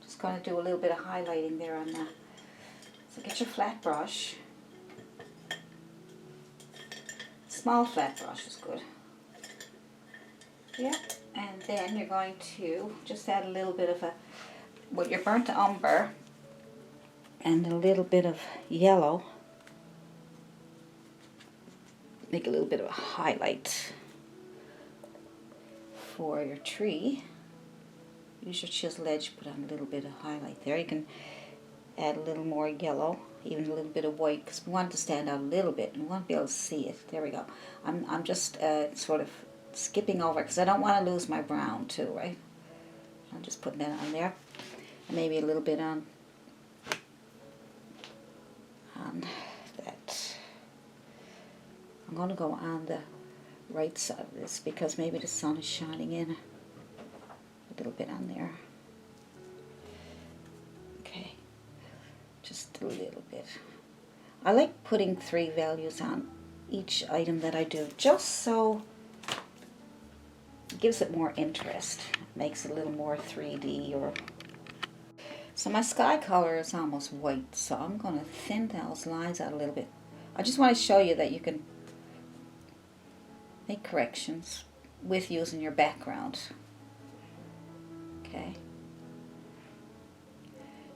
just going to do a little bit of highlighting there on that. So get your flat brush. Small flat brush is good. Yeah. And then you're going to just add a little bit of your burnt umber and a little bit of yellow. Make a little bit of a highlight for your tree. Use your chisel edge, put on a little bit of highlight there. You can add a little more yellow, even a little bit of white, because we want it to stand out a little bit and we want to be able to see it. There we go. I'm just sort of skipping over because I don't want to lose my brown too, right? I'm just putting that on there, and maybe a little bit on that. I'm going to go on the right side of this because maybe the sun is shining in. A little bit on there. Okay, just a little bit. I like putting 3 values on each item that I do, just so it gives it more interest. It makes it a little more 3D. So my sky color is almost white, so I'm going to thin those lines out a little bit. I just want to show you that you can make corrections with using your background. Okay.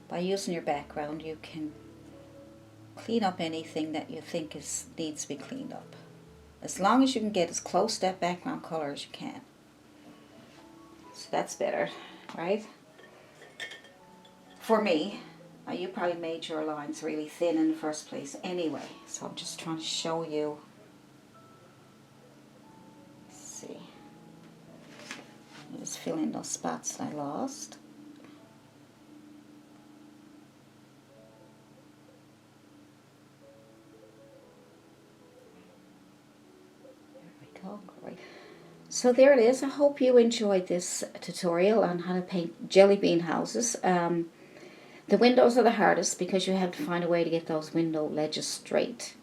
By using your background, you can clean up anything that you think needs to be cleaned up. As long as you can get as close to that background color as you can. So that's better, right? For me, you probably made your lines really thin in the first place anyway. So I'm just trying to show you. Let's see. Just fill in those spots that I lost. There we go, great. So there it is. I hope you enjoyed this tutorial on how to paint jelly bean houses. The windows are the hardest because you have to find a way to get those window ledges straight.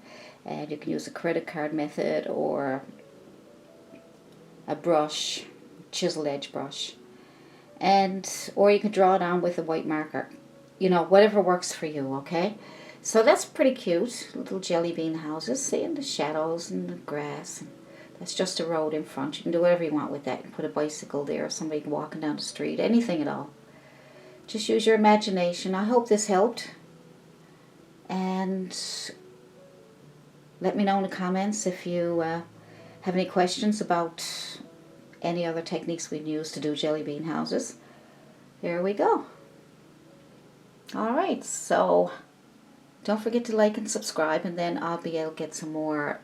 And you can use a credit card method or a brush, chisel edge brush, or you can draw it on with a white marker, you know, whatever works for you. Okay, so that's pretty cute, little jelly bean houses. See, in the shadows and the grass, and that's just a road in front. You can do whatever you want with that. You can put a bicycle there, somebody walking down the street, anything at all. Just use your imagination. I hope this helped, and let me know in the comments if you have any questions about any other techniques we've used to do jelly bean houses. There we go. Alright, so don't forget to like and subscribe, and then I'll be able to get some more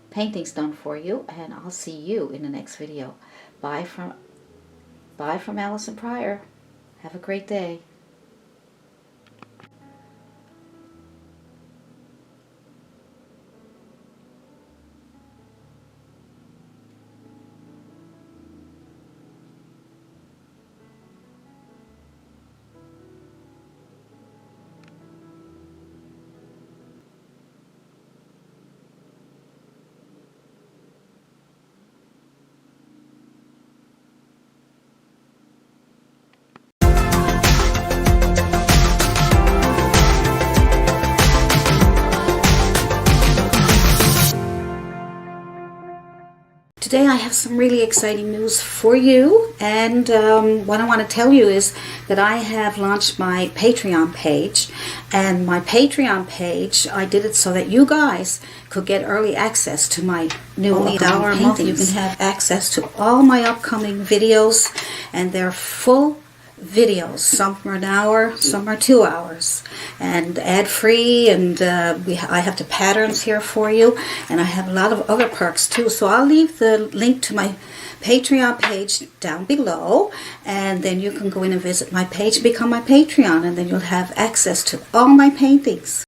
paintings done for you, and I'll see you in the next video. Bye from Allison Prior. Have a great day. Today I have some really exciting news for you, and what I want to tell you is that I have launched my Patreon page, and my Patreon page, I did it so that you guys could get early access to my new $8 a month. You can have access to all my upcoming videos, and they're full videos. Some are an hour, some are 2 hours, and ad-free, and I have the patterns here for you, and I have a lot of other perks too. So I'll leave the link to my Patreon page down below, and then you can go in and visit my page, become my Patreon, and then you'll have access to all my paintings.